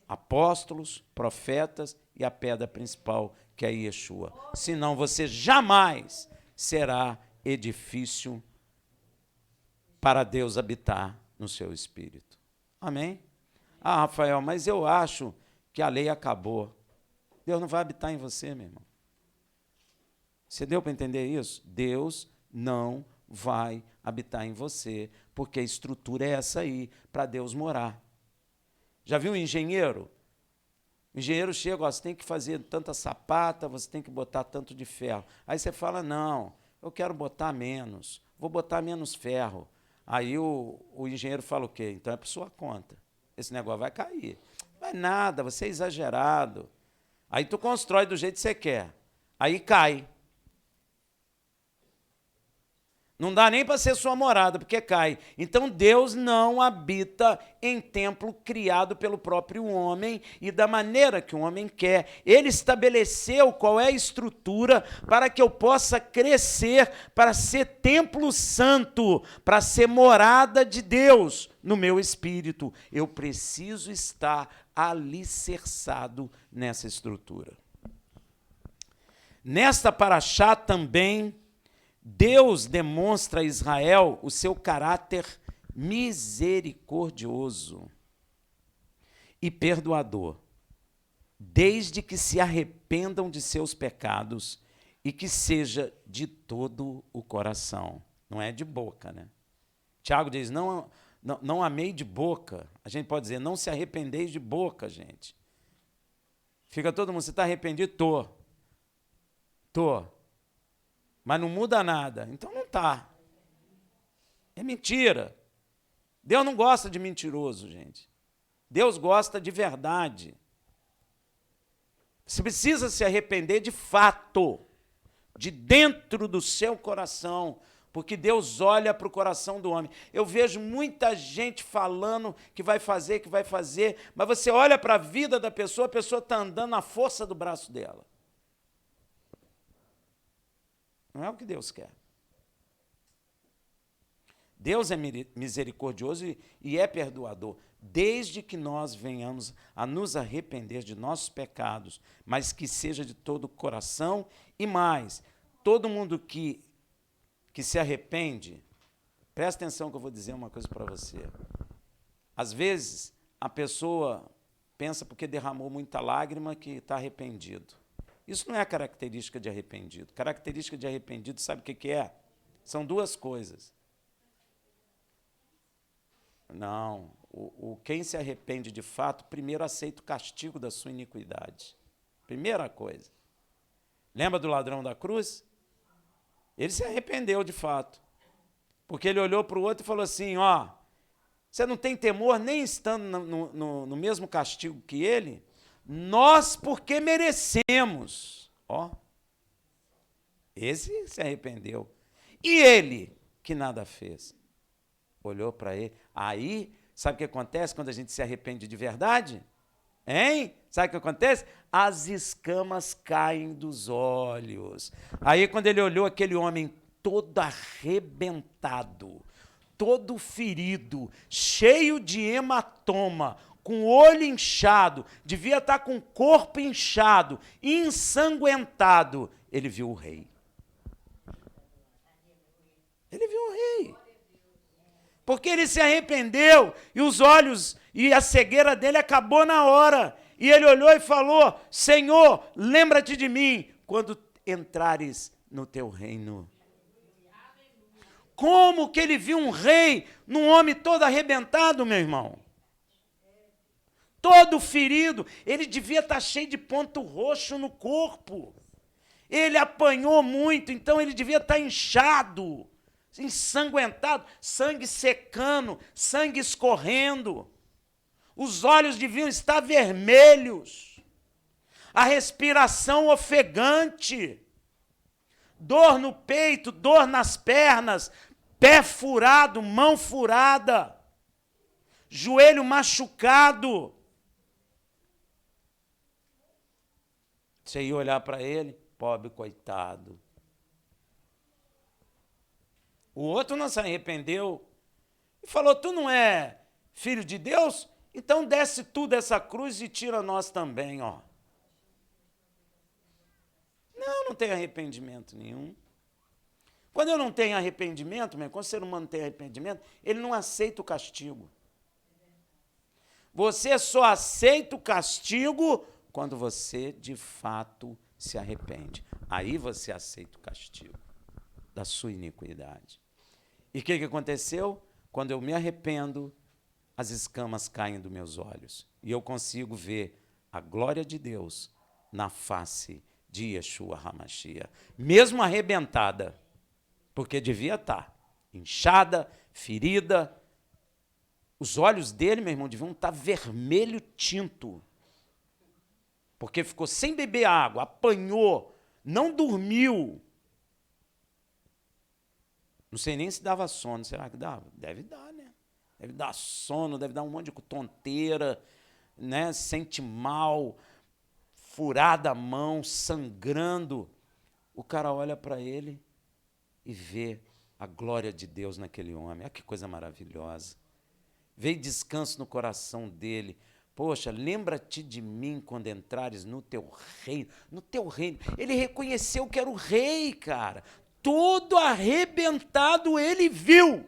Apóstolos, profetas e a pedra principal, que é Yeshua. Senão você jamais será edifício para Deus habitar no seu Espírito. Amém? Rafael, mas eu acho que a lei acabou. Deus não vai habitar em você, meu irmão. Você deu para entender isso? Deus não vai habitar em você, porque a estrutura é essa aí, para Deus morar. Já viu um engenheiro? O engenheiro chega, você tem que fazer tanta sapata, você tem que botar tanto de ferro. Aí você fala, não, eu quero botar menos, vou botar menos ferro. Aí o engenheiro fala o quê? Então é por sua conta. Esse negócio vai cair. Não é nada, você é exagerado. Aí tu constrói do jeito que você quer. Aí cai. Não dá nem para ser sua morada, porque cai. Então, Deus não habita em templo criado pelo próprio homem e da maneira que o homem quer. Ele estabeleceu qual é a estrutura para que eu possa crescer, para ser templo santo, para ser morada de Deus no meu espírito. Eu preciso estar alicerçado nessa estrutura. Nesta paraxá também, Deus demonstra a Israel o seu caráter misericordioso e perdoador, desde que se arrependam de seus pecados e que seja de todo o coração. Não é de boca, né? Tiago diz, não amei de boca. A gente pode dizer, não se arrependeis de boca, gente. Fica todo mundo, você está arrependido? Tô. Mas não muda nada. Então não está. É mentira. Deus não gosta de mentiroso, gente. Deus gosta de verdade. Você precisa se arrepender de fato, de dentro do seu coração, porque Deus olha para o coração do homem. Eu vejo muita gente falando que vai fazer, mas você olha para a vida da pessoa, a pessoa está andando na força do braço dela. Não é o que Deus quer. Deus é misericordioso e é perdoador, desde que nós venhamos a nos arrepender de nossos pecados, mas que seja de todo o coração. E mais, todo mundo que se arrepende, presta atenção que eu vou dizer uma coisa para você. Às vezes, a pessoa pensa porque derramou muita lágrima que está arrependido. Isso não é característica de arrependido. Característica de arrependido, sabe o que é? São duas coisas. Não, quem se arrepende de fato, primeiro aceita o castigo da sua iniquidade. Primeira coisa. Lembra do ladrão da cruz? Ele se arrependeu de fato. Porque ele olhou para o outro e falou assim, ó, você não tem temor nem estando no mesmo castigo que ele? Nós porque merecemos. Ó, esse se arrependeu. E ele, que nada fez, olhou para ele. Aí, sabe o que acontece quando a gente se arrepende de verdade? Hein? Sabe o que acontece? As escamas caem dos olhos. Aí, quando ele olhou aquele homem todo arrebentado, todo ferido, cheio de hematoma, com o olho inchado, devia estar com o corpo inchado, ensanguentado, ele viu o rei. Ele viu o rei. Porque ele se arrependeu e os olhos e a cegueira dele acabou na hora. E ele olhou e falou, Senhor, lembra-te de mim quando entrares no teu reino. Como que ele viu um rei num homem todo arrebentado, meu irmão? Todo ferido. Ele devia estar cheio de ponto roxo no corpo. Ele apanhou muito, então ele devia estar inchado, ensanguentado, sangue secando, sangue escorrendo. Os olhos deviam estar vermelhos. A respiração ofegante. Dor no peito, dor nas pernas, pé furado, mão furada, joelho machucado. Você ia olhar para ele, pobre coitado. O outro não se arrependeu e falou, tu não é filho de Deus? Então desce tu dessa cruz e tira nós também, ó. Não tem arrependimento nenhum. Quando eu não tenho arrependimento, quando o ser humano tem arrependimento, ele não aceita o castigo. Você só aceita o castigo quando você, de fato, se arrepende. Aí você aceita o castigo da sua iniquidade. E o que aconteceu? Quando eu me arrependo, as escamas caem dos meus olhos. E eu consigo ver a glória de Deus na face de Yeshua HaMashiach. Mesmo arrebentada, porque devia estar inchada, ferida. Os olhos dele, meu irmão, deviam estar vermelho tinto. Porque ficou sem beber água, apanhou, não dormiu. Não sei nem se dava sono. Será que dava? Deve dar, né? Deve dar sono, deve dar um monte de tonteira, né? Sente mal, furada a mão, sangrando. O cara olha para ele e vê a glória de Deus naquele homem. Olha que coisa maravilhosa. Veio descanso no coração dele. Poxa, lembra-te de mim quando entrares no teu reino. No teu reino. Ele reconheceu que era o rei, cara. Todo arrebentado ele viu.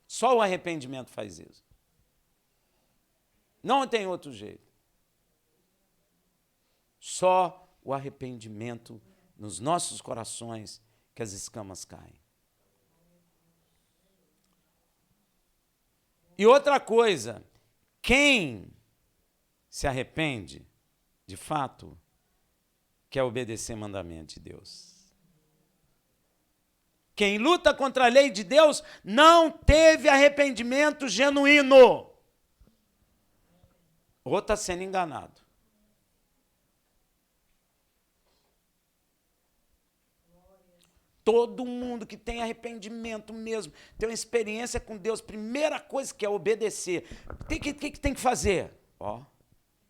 Só o arrependimento faz isso. Não tem outro jeito. Só o arrependimento nos nossos corações que as escamas caem. E outra coisa, quem se arrepende, de fato, quer obedecer mandamento de Deus. Quem luta contra a lei de Deus não teve arrependimento genuíno. ou está sendo enganado. Todo mundo que tem arrependimento mesmo, tem uma experiência com Deus, primeira coisa que é obedecer. O que tem que fazer? Ó,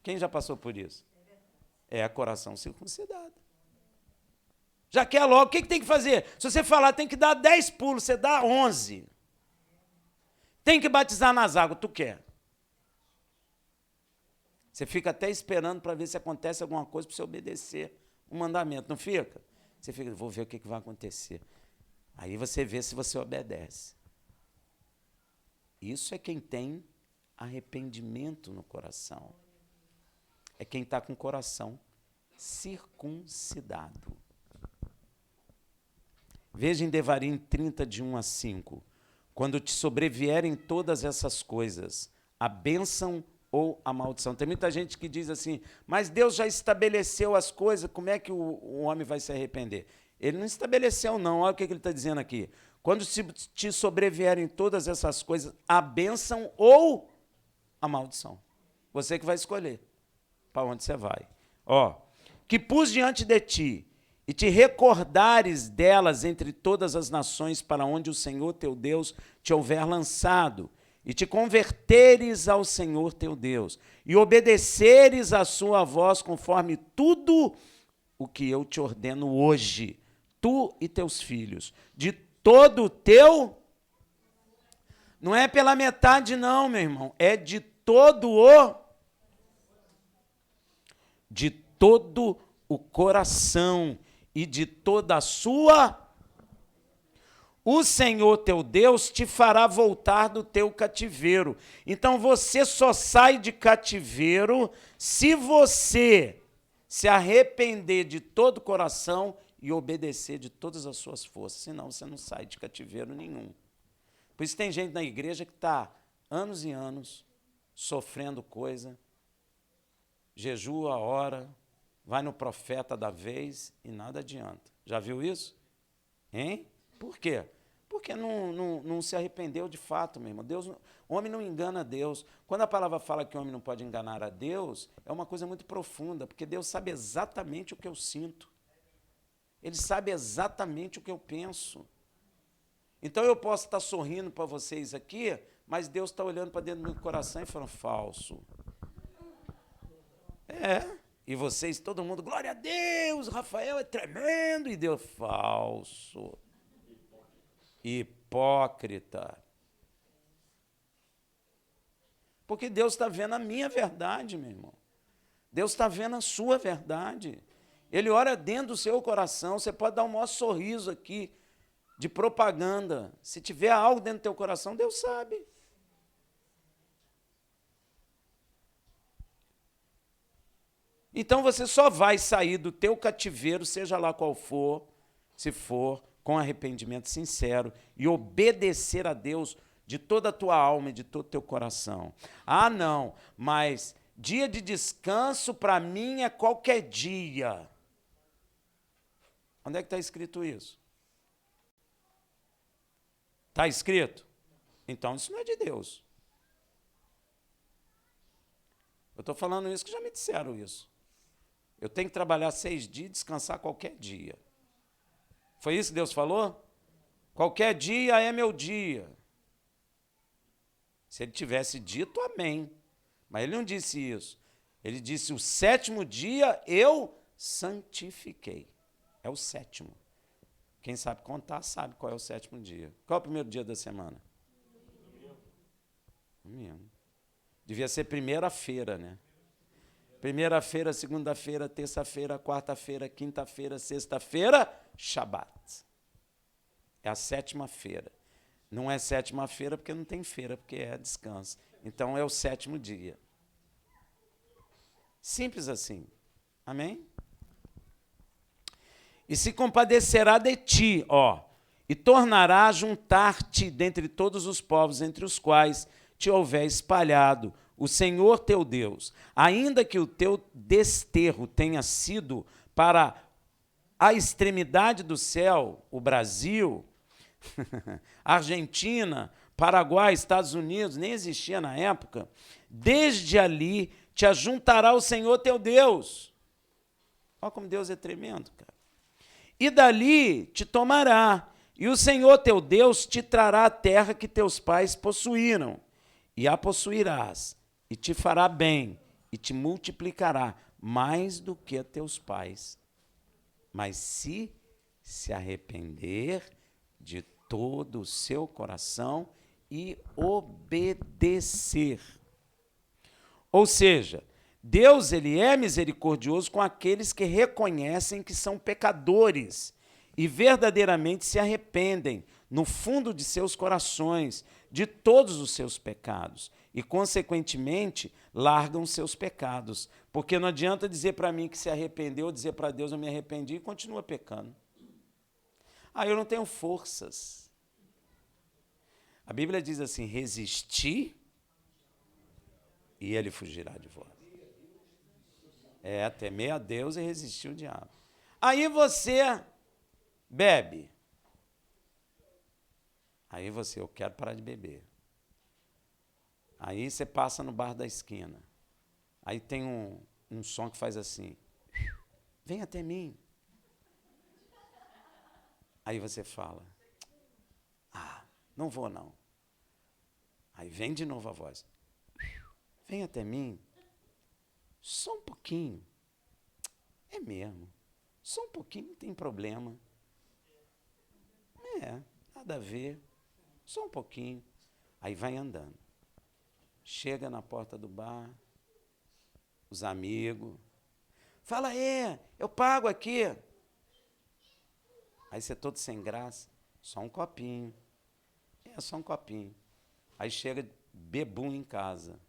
quem já passou por isso? É coração circuncidado. Já quer logo, o que tem que fazer? Se você falar, tem que dar 10 pulos, você dá 11. Tem que batizar nas águas, tu quer. Você fica até esperando para ver se acontece alguma coisa para você obedecer o mandamento, não fica? Você fica, vou ver o que vai acontecer. Aí você vê se você obedece. Isso é quem tem arrependimento no coração. É quem está com o coração circuncidado. Veja em Devarim 30, de 1 a 5. Quando te sobrevierem todas essas coisas, a bênção ou a maldição. Tem muita gente que diz assim, mas Deus já estabeleceu as coisas, como é que o homem vai se arrepender? Ele não estabeleceu, não. Olha o que ele está dizendo aqui. Quando te sobrevierem todas essas coisas, a bênção ou a maldição. Você que vai escolher para onde você vai. Ó, que pus diante de ti, e te recordares delas entre todas as nações para onde o Senhor teu Deus te houver lançado, e te converteres ao Senhor teu Deus, e obedeceres a sua voz conforme tudo o que eu te ordeno hoje, tu e teus filhos, de todo o teu... Não é pela metade não, meu irmão, é de todo o coração e de toda a sua... O Senhor teu Deus te fará voltar do teu cativeiro. Então você só sai de cativeiro se você se arrepender de todo o coração e obedecer de todas as suas forças. Senão você não sai de cativeiro nenhum. Por isso tem gente na igreja que está anos e anos sofrendo coisa, jejua, ora, vai no profeta da vez e nada adianta. Já viu isso? Hein? Por quê? Porque não se arrependeu de fato, meu irmão. O homem não engana Deus. Quando a palavra fala que o homem não pode enganar a Deus, é uma coisa muito profunda, porque Deus sabe exatamente o que eu sinto. Ele sabe exatamente o que eu penso. Então eu posso estar sorrindo para vocês aqui, mas Deus está olhando para dentro do meu coração e falando, falso. E vocês, todo mundo, glória a Deus, Rafael é tremendo, e Deus, falso. Hipócrita. Porque Deus está vendo a minha verdade, meu irmão. Deus está vendo a sua verdade. Ele olha dentro do seu coração, você pode dar um maior sorriso aqui, de propaganda. Se tiver algo dentro do teu coração, Deus sabe. Então você só vai sair do teu cativeiro, seja lá qual for, se for, com arrependimento sincero e obedecer a Deus de toda a tua alma e de todo o teu coração. Ah, não, mas dia de descanso para mim é qualquer dia. Onde é que está escrito isso? Está escrito? Então isso não é de Deus. Eu estou falando isso que já me disseram isso. Eu tenho que trabalhar 6 dias e descansar qualquer dia. Foi isso que Deus falou? Qualquer dia é meu dia. Se ele tivesse dito, amém. Mas ele não disse isso. Ele disse, o 7º dia eu santifiquei. É o 7º. Quem sabe contar, sabe qual é o 7º dia. Qual é o primeiro dia da semana? Domingo. Devia ser primeira-feira, né? Primeira-feira, segunda-feira, terça-feira, quarta-feira, quinta-feira, sexta-feira, Shabat. É a 7ª feira. Não é 7ª feira porque não tem feira, porque é descanso. Então é o 7º dia. Simples assim. Amém? E se compadecerá de ti, e tornará a juntar-te dentre todos os povos entre os quais te houver espalhado o Senhor teu Deus, ainda que o teu desterro tenha sido para a extremidade do céu, o Brasil, Argentina, Paraguai, Estados Unidos, nem existia na época, desde ali te ajuntará o Senhor teu Deus. Olha como Deus é tremendo, cara. E dali te tomará, e o Senhor teu Deus te trará a terra que teus pais possuíram, e a possuirás, e te fará bem, e te multiplicará mais do que teus pais. Mas se arrepender de todo o seu coração e obedecer. Ou seja, Deus, ele é misericordioso com aqueles que reconhecem que são pecadores e verdadeiramente se arrependem no fundo de seus corações de todos os seus pecados e, consequentemente, largam seus pecados. Porque não adianta dizer para mim que se arrependeu ou dizer para Deus eu me arrependi e continua pecando. Eu não tenho forças. A Bíblia diz assim, resisti e ele fugirá de vós. Temer a Deus e resistir ao diabo. Aí você bebe. Aí eu quero parar de beber. Aí você passa no bar da esquina. Aí tem um som que faz assim. Vem até mim. Aí você fala. Não vou não. Aí vem de novo a voz. Vem até mim. Só um pouquinho. É mesmo. Só um pouquinho, não tem problema. Nada a ver. Só um pouquinho. Aí vai andando. Chega na porta do bar. Os amigos. Fala aí, eu pago aqui. Aí você todo sem graça. Só um copinho. Só um copinho. Aí chega bebum em casa.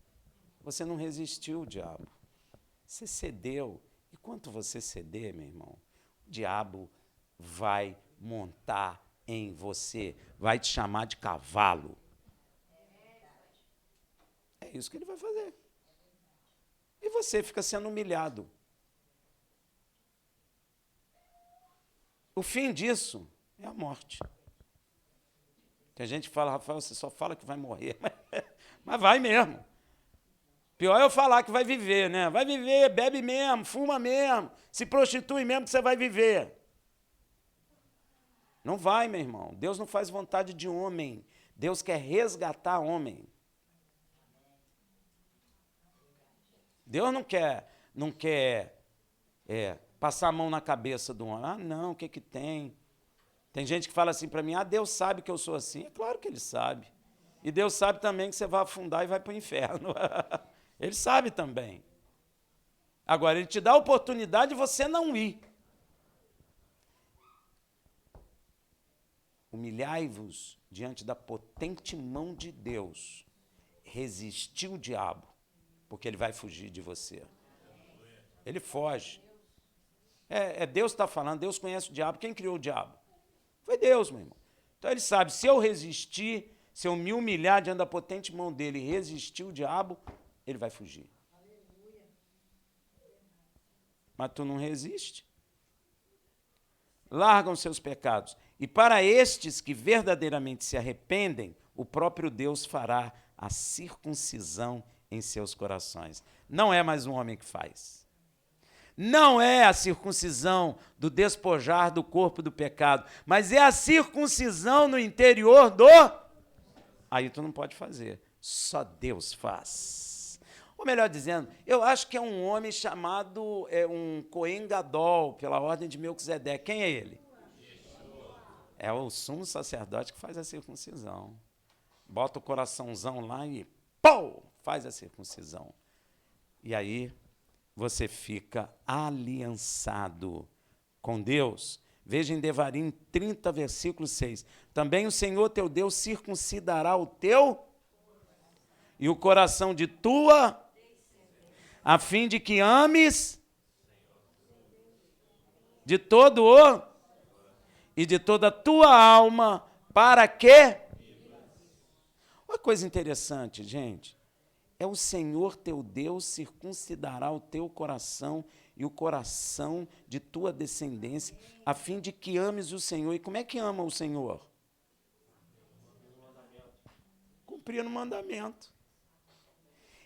Você não resistiu, diabo. Você cedeu. E quanto você ceder, meu irmão, o diabo vai montar em você, vai te chamar de cavalo. É isso que ele vai fazer. E você fica sendo humilhado. O fim disso é a morte. Que a gente fala, Rafael, você só fala que vai morrer. Mas vai mesmo. Pior é eu falar que vai viver, né? Vai viver, bebe mesmo, fuma mesmo, se prostitui mesmo que você vai viver. Não vai, meu irmão. Deus não faz vontade de homem. Deus quer resgatar homem. Deus não quer passar a mão na cabeça do homem. Não, o que tem? Tem gente que fala assim para mim, Deus sabe que eu sou assim. É claro que ele sabe. E Deus sabe também que você vai afundar e vai para o inferno. Ele sabe também. Agora, ele te dá a oportunidade de você não ir. Humilhai-vos diante da potente mão de Deus. Resistir o diabo, porque ele vai fugir de você. Ele foge. Deus que está falando, Deus conhece o diabo. Quem criou o diabo? Foi Deus, meu irmão. Então ele sabe, se eu resistir, se eu me humilhar diante da potente mão dele e resistir o diabo, ele vai fugir. Mas tu não resiste. Largam seus pecados. E para estes que verdadeiramente se arrependem, o próprio Deus fará a circuncisão em seus corações. Não é mais um homem que faz. Não é a circuncisão do despojar do corpo do pecado, mas é a circuncisão no interior do... Aí tu não pode fazer. Só Deus faz. Ou melhor dizendo, eu acho que é um homem chamado um Cohen Gadol, pela ordem de Melquisedeque. Quem é ele? É o sumo sacerdote que faz a circuncisão. Bota o coraçãozão lá e faz a circuncisão. E aí você fica aliançado com Deus. Veja em Devarim 30, versículo 6. Também o Senhor teu Deus circuncidará o teu e o coração de tua, a fim de que ames de todo o e de toda a tua alma, para que... Uma coisa interessante, gente, é o Senhor teu Deus circuncidará o teu coração e o coração de tua descendência, a fim de que ames o Senhor. E como é que ama o Senhor? Cumprindo o mandamento.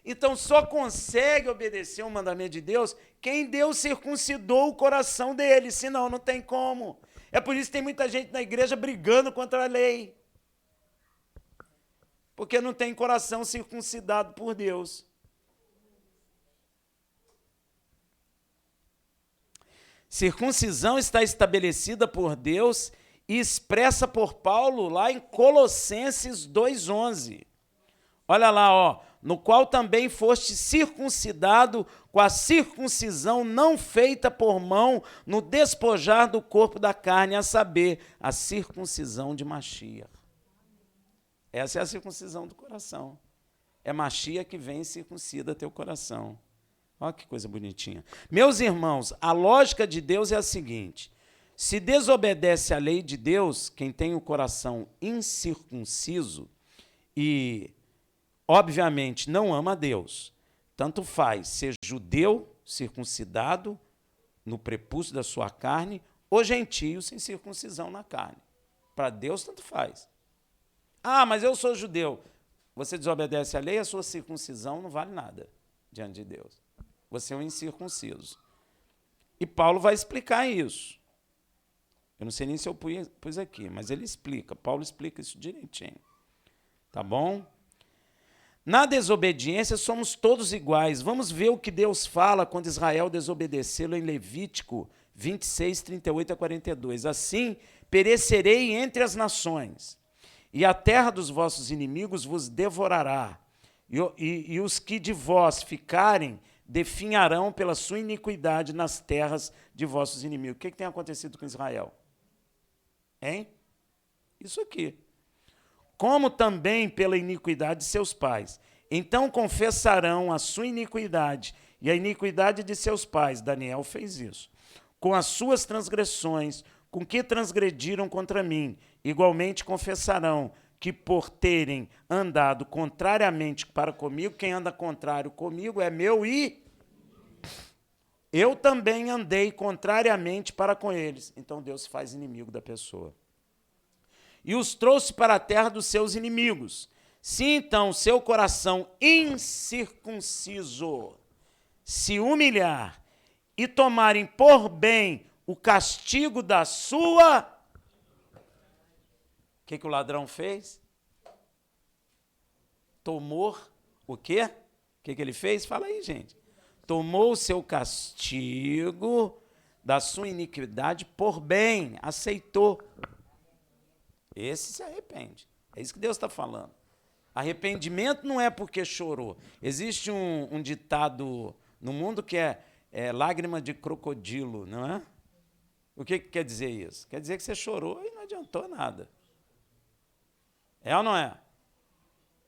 Então, só consegue obedecer o mandamento de Deus quem Deus circuncidou o coração dele, senão não tem como. É por isso que tem muita gente na igreja brigando contra a lei. Porque não tem coração circuncidado por Deus. Circuncisão está estabelecida por Deus e expressa por Paulo lá em Colossenses 2,11. Olha lá, ó, no qual também foste circuncidado com a circuncisão não feita por mão no despojar do corpo da carne, a saber, a circuncisão de Mashiach. Essa é a circuncisão do coração. É Mashiach que vem e circuncida teu coração. Olha que coisa bonitinha. Meus irmãos, a lógica de Deus é a seguinte: se desobedece à lei de Deus, quem tem o coração incircunciso e, obviamente, não ama a Deus, tanto faz ser judeu circuncidado no prepúcio da sua carne ou gentio sem circuncisão na carne. Para Deus, tanto faz. Ah, mas eu sou judeu. Você desobedece à lei, a sua circuncisão não vale nada diante de Deus. Você é um incircunciso. E Paulo vai explicar isso. Eu não sei nem se eu pus aqui, mas ele explica. Paulo explica isso direitinho. Tá bom? Na desobediência somos todos iguais. Vamos ver o que Deus fala quando Israel desobedeceu em Levítico 26, 38 a 42. Assim, perecerei entre as nações, e a terra dos vossos inimigos vos devorará, e os que de vós ficarem definharão pela sua iniquidade nas terras de vossos inimigos. O que tem acontecido com Israel? Hein? Isso aqui. Como também pela iniquidade de seus pais. Então confessarão a sua iniquidade e a iniquidade de seus pais. Daniel fez isso. Com as suas transgressões, com que transgrediram contra mim, igualmente confessarão que por terem andado contrariamente para comigo, quem anda contrário comigo é meu e eu também andei contrariamente para com eles. Então Deus se faz inimigo da pessoa. E os trouxe para a terra dos seus inimigos. Se então seu coração incircunciso se humilhar e tomarem por bem o castigo da sua... O que o ladrão fez? Tomou o quê? O que ele fez? Fala aí, gente. Tomou o seu castigo da sua iniquidade por bem, aceitou. Esse se arrepende. É isso que Deus está falando. Arrependimento não é porque chorou. Existe um ditado no mundo que é lágrima de crocodilo, não é? O que quer dizer isso? Quer dizer que você chorou e não adiantou nada. É ou não é?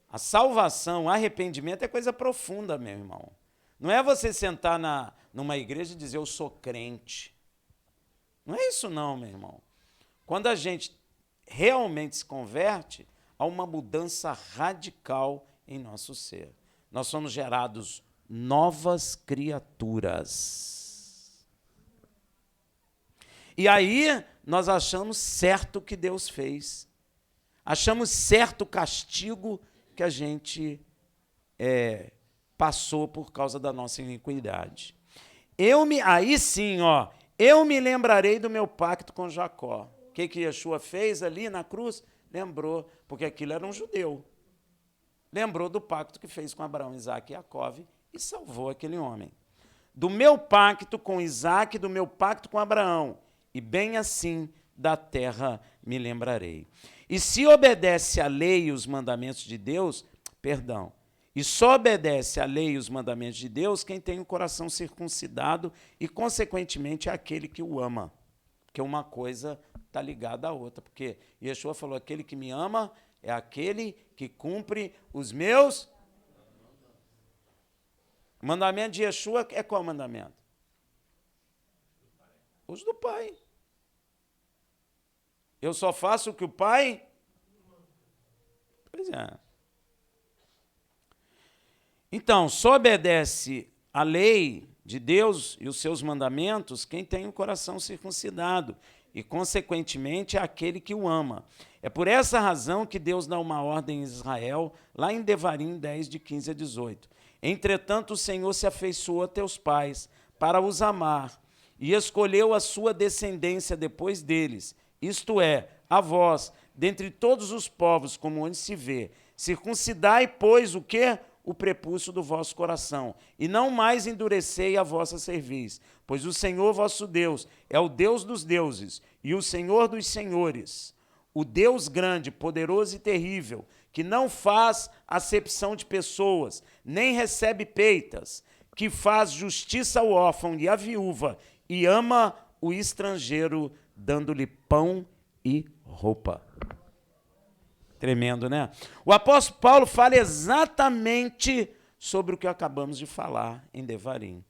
A salvação, o arrependimento é coisa profunda, meu irmão. Não é você sentar numa igreja e dizer, eu sou crente. Não é isso não, meu irmão. Quando a gente realmente se converte, há uma mudança radical em nosso ser. Nós somos gerados novas criaturas. E aí nós achamos certo o que Deus fez. Achamos certo o castigo que a gente passou por causa da nossa iniquidade. Aí sim, ó, eu me lembrarei do meu pacto com Jacó. O que Yeshua fez ali na cruz? Lembrou, porque aquilo era um judeu. Lembrou do pacto que fez com Abraão, Isaque e Jacó e salvou aquele homem. Do meu pacto com Isaque, do meu pacto com Abraão, e bem assim da terra me lembrarei. E se obedece à lei e os mandamentos de Deus, e só obedece à lei e os mandamentos de Deus quem tem o coração circuncidado e, consequentemente, é aquele que o ama. Porque uma coisa está ligada à outra. Porque Yeshua falou, aquele que me ama é aquele que cumpre os meus... O mandamento de Yeshua é qual mandamento? Os do Pai. Eu só faço o que o Pai... Pois é. Então, só obedece à lei de Deus e os seus mandamentos quem tem o coração circuncidado e, consequentemente, é aquele que o ama. É por essa razão que Deus dá uma ordem em Israel, lá em Devarim 10, de 15 a 18. Entretanto, o Senhor se afeiçoou a teus pais para os amar e escolheu a sua descendência depois deles, isto é, a vós, dentre todos os povos, como onde se vê. Circuncidai, pois, o quê? O prepúcio do vosso coração, e não mais endurecei a vossa cerviz, pois o Senhor vosso Deus é o Deus dos deuses e o Senhor dos senhores, o Deus grande, poderoso e terrível, que não faz acepção de pessoas, nem recebe peitas, que faz justiça ao órfão e à viúva, e ama o estrangeiro, dando-lhe pão e roupa. Tremendo, né? O apóstolo Paulo fala exatamente sobre o que acabamos de falar em Devarim.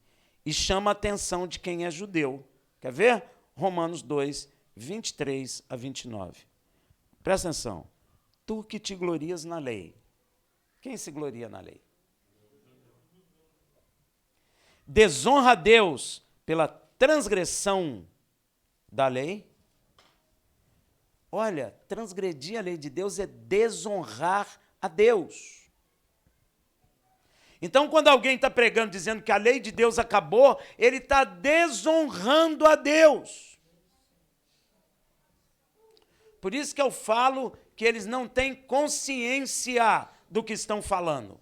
E chama a atenção de quem é judeu. Quer ver? Romanos 2, 23 a 29. Presta atenção. Tu que te glorias na lei. Quem se gloria na lei? Desonra a Deus pela transgressão da lei. Olha, transgredir a lei de Deus é desonrar a Deus. Então, quando alguém está pregando dizendo que a lei de Deus acabou, ele está desonrando a Deus. Por isso que eu falo que eles não têm consciência do que estão falando.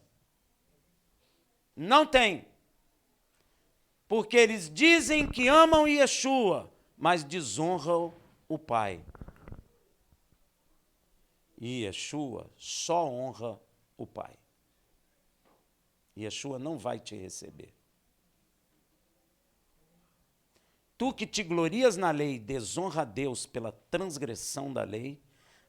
Não tem. Porque eles dizem que amam Yeshua, mas desonram o Pai. E Yeshua só honra o Pai. Yeshua não vai te receber. Tu que te glorias na lei, desonra a Deus pela transgressão da lei.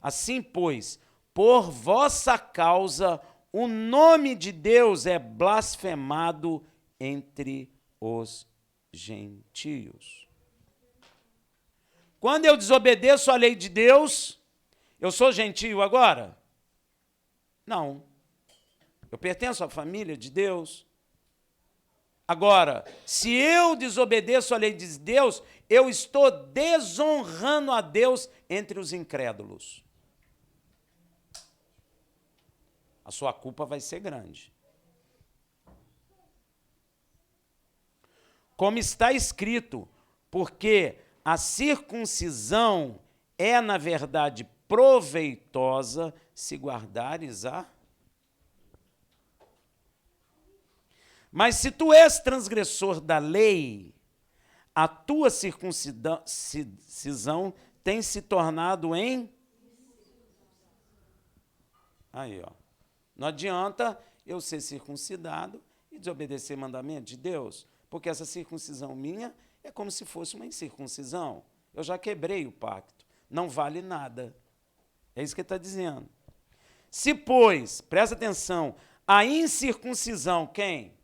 Assim, pois, por vossa causa, o nome de Deus é blasfemado entre os gentios. Quando eu desobedeço a lei de Deus, eu sou gentio agora? Não. Eu pertenço à família de Deus. Agora, se eu desobedeço a lei de Deus, eu estou desonrando a Deus entre os incrédulos. A sua culpa vai ser grande. Como está escrito, porque a circuncisão é, na verdade, proveitosa se guardares a... Mas se tu és transgressor da lei, a tua circuncisão tem se tornado em... Aí, ó. Não adianta eu ser circuncidado e desobedecer mandamento de Deus, porque essa circuncisão minha é como se fosse uma incircuncisão. Eu já quebrei o pacto. Não vale nada. É isso que ele está dizendo. Se, pois, presta atenção, a incircuncisão, quem?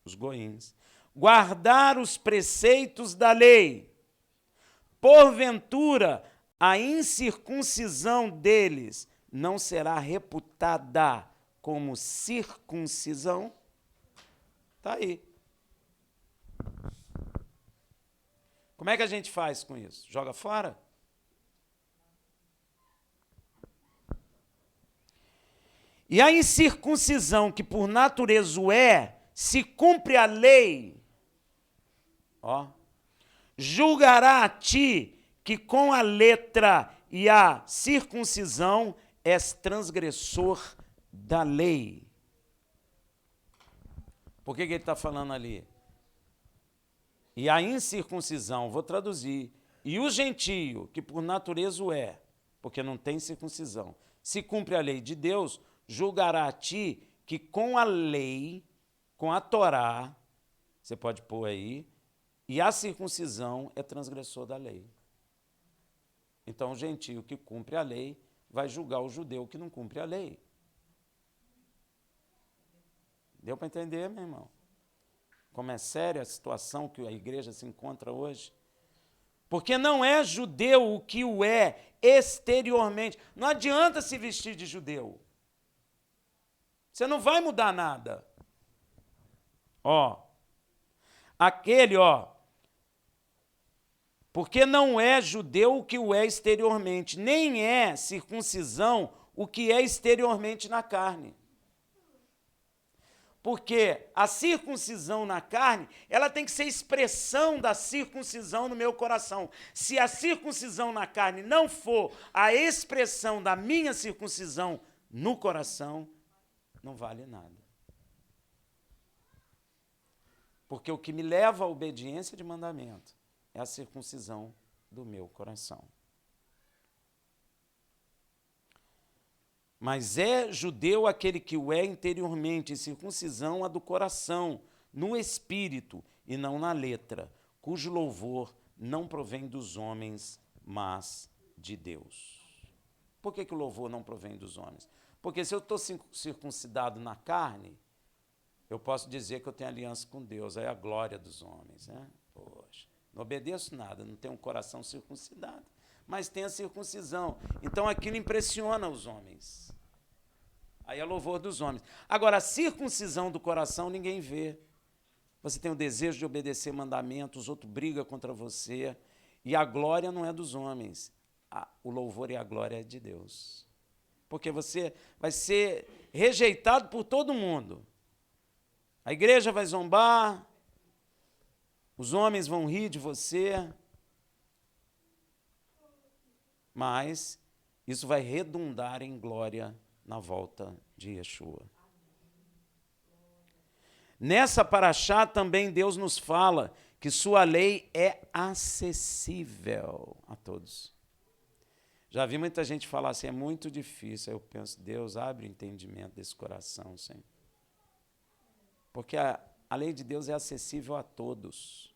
Os goíns. Guardar os preceitos da lei. Porventura, a incircuncisão deles não será reputada como circuncisão? Está aí. Como é que a gente faz com isso? Joga fora? E a incircuncisão, que por natureza o é, se cumpre a lei, ó, julgará a ti que com a letra e a circuncisão és transgressor da lei. Por que ele está falando ali? E a incircuncisão, vou traduzir, e o gentio, que por natureza o é, porque não tem circuncisão, se cumpre a lei de Deus, julgará a ti que com a lei, com a Torá, você pode pôr aí, e a circuncisão é transgressor da lei. Então o gentio que cumpre a lei vai julgar o judeu que não cumpre a lei. Deu para entender, meu irmão? Como é séria a situação que a igreja se encontra hoje? Porque não é judeu o que o é exteriormente. Não adianta se vestir de judeu. Você não vai mudar nada. Ó, aquele, ó, porque não é judeu o que o é exteriormente, nem é circuncisão o que é exteriormente na carne. Porque a circuncisão na carne, ela tem que ser expressão da circuncisão no meu coração. Se a circuncisão na carne não for a expressão da minha circuncisão no coração, não vale nada. Porque o que me leva à obediência de mandamento é a circuncisão do meu coração. Mas é judeu aquele que o é interiormente, e circuncisão a do coração, no espírito e não na letra, cujo louvor não provém dos homens, mas de Deus. Por que o louvor não provém dos homens? Porque se eu estou circuncidado na carne, eu posso dizer que eu tenho aliança com Deus, aí é a glória dos homens, né? Poxa, não obedeço nada, não tenho um coração circuncidado, mas tem a circuncisão. Então aquilo impressiona os homens. Aí é louvor dos homens. Agora, a circuncisão do coração ninguém vê. Você tem o desejo de obedecer mandamentos, outro briga contra você, e a glória não é dos homens. O louvor e a glória é de Deus. Porque você vai ser rejeitado por todo mundo. A igreja vai zombar, os homens vão rir de você, mas isso vai redundar em glória na volta de Yeshua. Nessa paraxá também Deus nos fala que sua lei é acessível a todos. Já vi muita gente falar assim, é muito difícil. Aí eu penso, Deus, abre o entendimento desse coração, Senhor. Porque a lei de Deus é acessível a todos.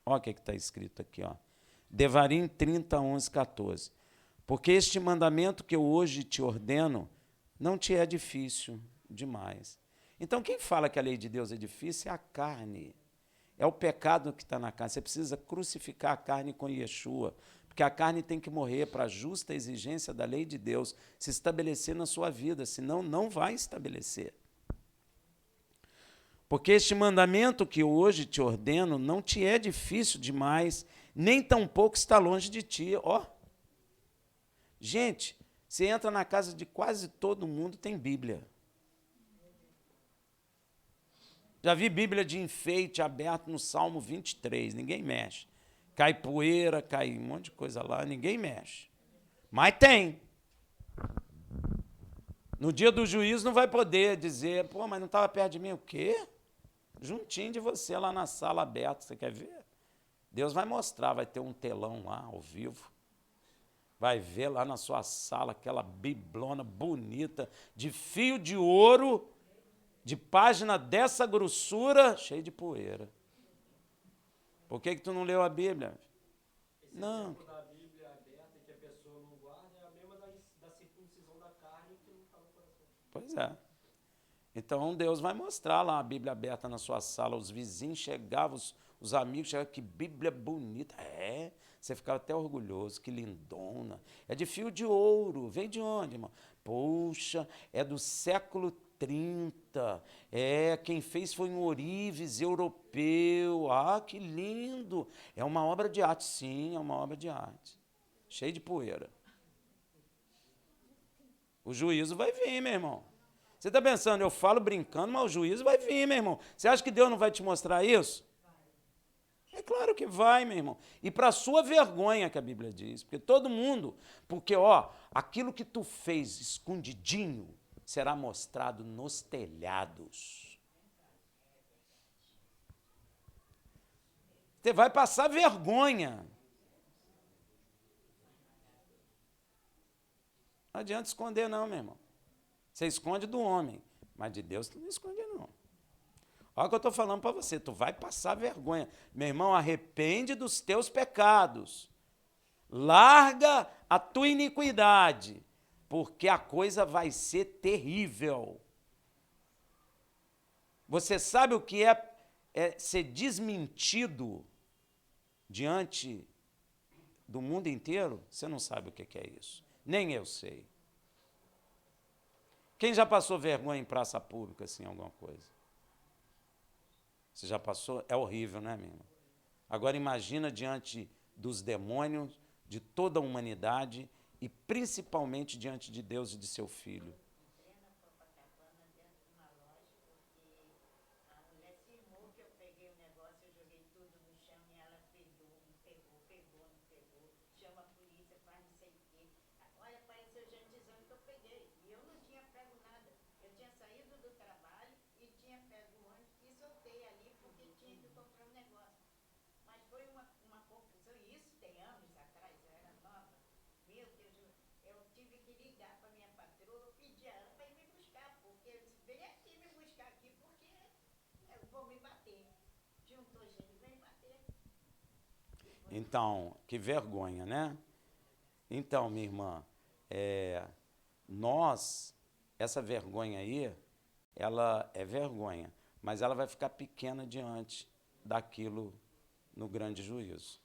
Olha o que está escrito aqui, ó. Devarim 30, 11, 14. Porque este mandamento que eu hoje te ordeno não te é difícil demais. Então, quem fala que a lei de Deus é difícil é a carne. É o pecado que está na carne. Você precisa crucificar a carne com Yeshua, porque a carne tem que morrer para a justa exigência da lei de Deus se estabelecer na sua vida, senão não vai estabelecer. Porque este mandamento que eu hoje te ordeno não te é difícil demais, nem tampouco está longe de ti. Ó, gente, você entra na casa de quase todo mundo, tem Bíblia. Já vi Bíblia de enfeite aberto no Salmo 23, ninguém mexe. Cai poeira, cai um monte de coisa lá, ninguém mexe. Mas tem. No dia do juízo não vai poder dizer, pô, mas não estava perto de mim. O quê? Juntinho de você lá na sala aberta, você quer ver? Deus vai mostrar, vai ter um telão lá, ao vivo. Vai ver lá na sua sala aquela biblona bonita, de fio de ouro, de página dessa grossura, cheia de poeira. Por que tu não leu a Bíblia? Esse não. exemplo da Bíblia aberta que a pessoa não guarda é a mesma da circuncisão da carne que não está no coração. Pois é. Então Deus vai mostrar lá a Bíblia aberta na sua sala, os vizinhos chegavam, os amigos chegavam, que Bíblia bonita. É, você ficava até orgulhoso, que lindona. É de fio de ouro. Veio de onde, irmão? Poxa, é do século 30. É, quem fez foi um ourives europeu. Ah, que lindo. É uma obra de arte, sim, é uma obra de arte. Cheio de poeira. O juízo vai vir, meu irmão. Você está pensando, eu falo brincando, mas o juízo vai vir, meu irmão. Você acha que Deus não vai te mostrar isso? É claro que vai, meu irmão. E para a sua vergonha, que a Bíblia diz. Porque todo mundo, porque, ó, aquilo que tu fez escondidinho será mostrado nos telhados. Você vai passar vergonha. Não adianta esconder, não, meu irmão. Você esconde do homem, mas de Deus tu não esconde, não. Olha o que eu estou falando para você, tu vai passar vergonha. Meu irmão, arrepende dos teus pecados. Larga a tua iniquidade, porque a coisa vai ser terrível. Você sabe o que é ser desmentido diante do mundo inteiro? Você não sabe o que é isso. Nem eu sei. Quem já passou vergonha em praça pública, assim, alguma coisa? Você já passou? É horrível, né, meu irmão? Agora imagina diante dos demônios, de toda a humanidade e principalmente diante de Deus e de seu Filho. chama a polícia, faz não sei o quê. Olha, apareceu gente dizendo que eu peguei. E eu não tinha pego nada. Eu tinha saído do trabalho e tinha pego o ônibus e soltei ali porque tinha que comprar um negócio. Mas foi uma confusão. E isso tem anos atrás, eu era nova. Meu Deus, eu tive que ligar para minha patroa, pedir a ela para ir me buscar, porque eu disse, vem aqui me buscar aqui, porque eu vou me bater. Juntou gente, vem bater. Então, que vergonha, né? Então, minha irmã, essa vergonha aí, ela é vergonha, mas ela vai ficar pequena diante daquilo no grande juízo.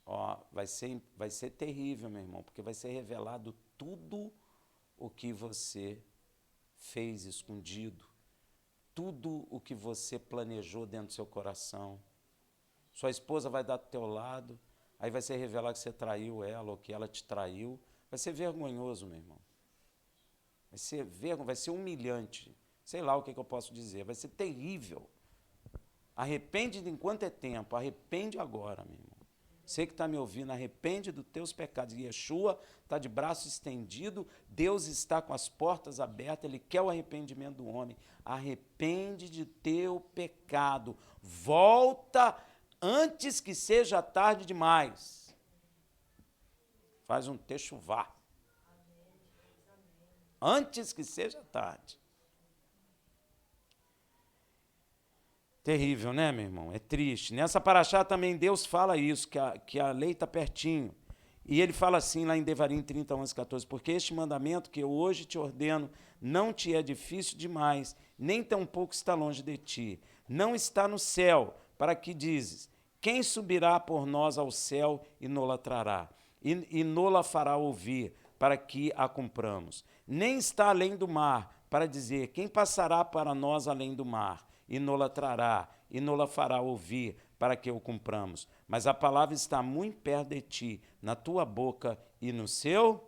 Ó, vai ser terrível, meu irmão, porque vai ser revelado tudo o que você fez escondido, tudo o que você planejou dentro do seu coração. Sua esposa vai dar do teu lado, aí vai ser revelado que você traiu ela ou que ela te traiu. Vai ser vergonhoso, meu irmão. Vai ser humilhante. Sei lá o que eu posso dizer. Vai ser terrível. Arrepende enquanto é tempo. Arrepende agora, meu irmão. Você que está me ouvindo, arrepende dos teus pecados. Yeshua está de braço estendido, Deus está com as portas abertas, Ele quer o arrependimento do homem. Arrepende de teu pecado. Volta antes que seja tarde demais. Faz um techuvá. Antes que seja tarde. Terrível, né, meu irmão? É triste. Nessa paraxá também Deus fala isso, que a lei está pertinho. E ele fala assim lá em Devarim 30, 11, 14, porque este mandamento que eu hoje te ordeno não te é difícil demais, nem tampouco está longe de ti. Não está no céu, para que dizes, quem subirá por nós ao céu e nola trará? E nola fará ouvir, para que a cumpramos. Nem está além do mar, para dizer, quem passará para nós além do mar? E nola trará, e nola fará ouvir, para que o cumpramos. Mas a palavra está muito perto de ti, na tua boca e no seu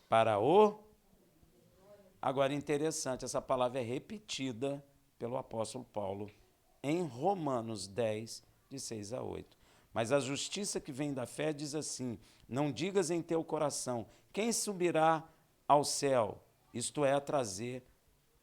para o. Agora, interessante, essa palavra é repetida pelo apóstolo Paulo em Romanos 10, de 6 a 8. Mas a justiça que vem da fé diz assim, não digas em teu coração, quem subirá ao céu? Isto é, a trazer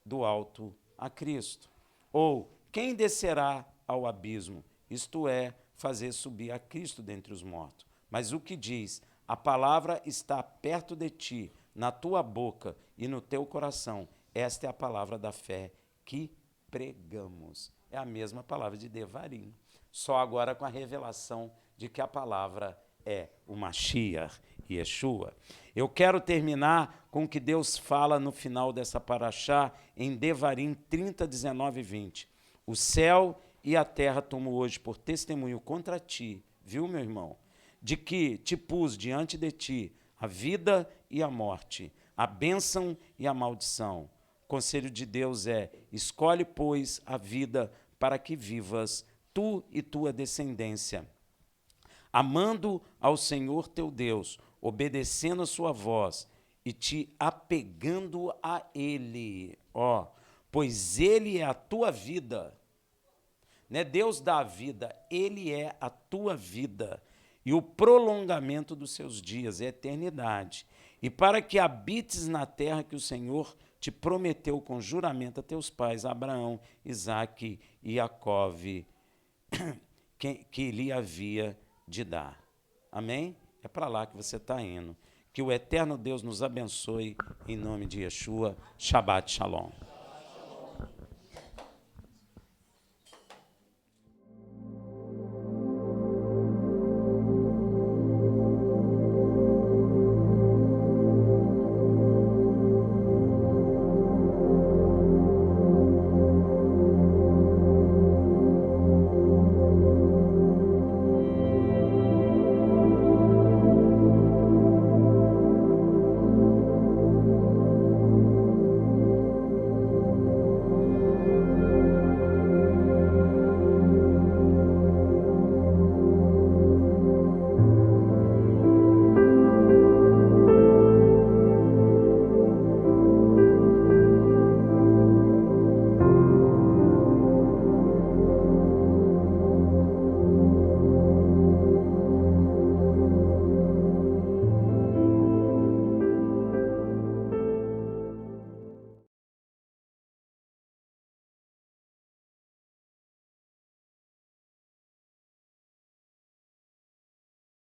do alto a Cristo. Ou, quem descerá ao abismo? Isto é, fazer subir a Cristo dentre os mortos. Mas o que diz? A palavra está perto de ti, na tua boca e no teu coração. Esta é a palavra da fé que pregamos. É a mesma palavra de Devarim, só agora com a revelação de que a palavra é o Mashiach, Yeshua. Eu quero terminar com o que Deus fala no final dessa paraxá, em Devarim 30, 19 e 20. O céu e a terra tomo hoje por testemunho contra ti, viu, meu irmão? De que te pus diante de ti a vida e a morte, a bênção e a maldição. O conselho de Deus é, escolhe, pois, a vida para que vivas tu e tua descendência, amando ao Senhor teu Deus, obedecendo a sua voz e te apegando a Ele, pois Ele é a tua vida. Não é Deus dá a vida, Ele é a tua vida e o prolongamento dos seus dias, é a eternidade. E para que habites na terra que o Senhor te prometeu com juramento a teus pais, Abraão, Isaque e Jacove, que lhe havia de dar. Amém? É para lá que você está indo. Que o eterno Deus nos abençoe, em nome de Yeshua. Shabbat Shalom.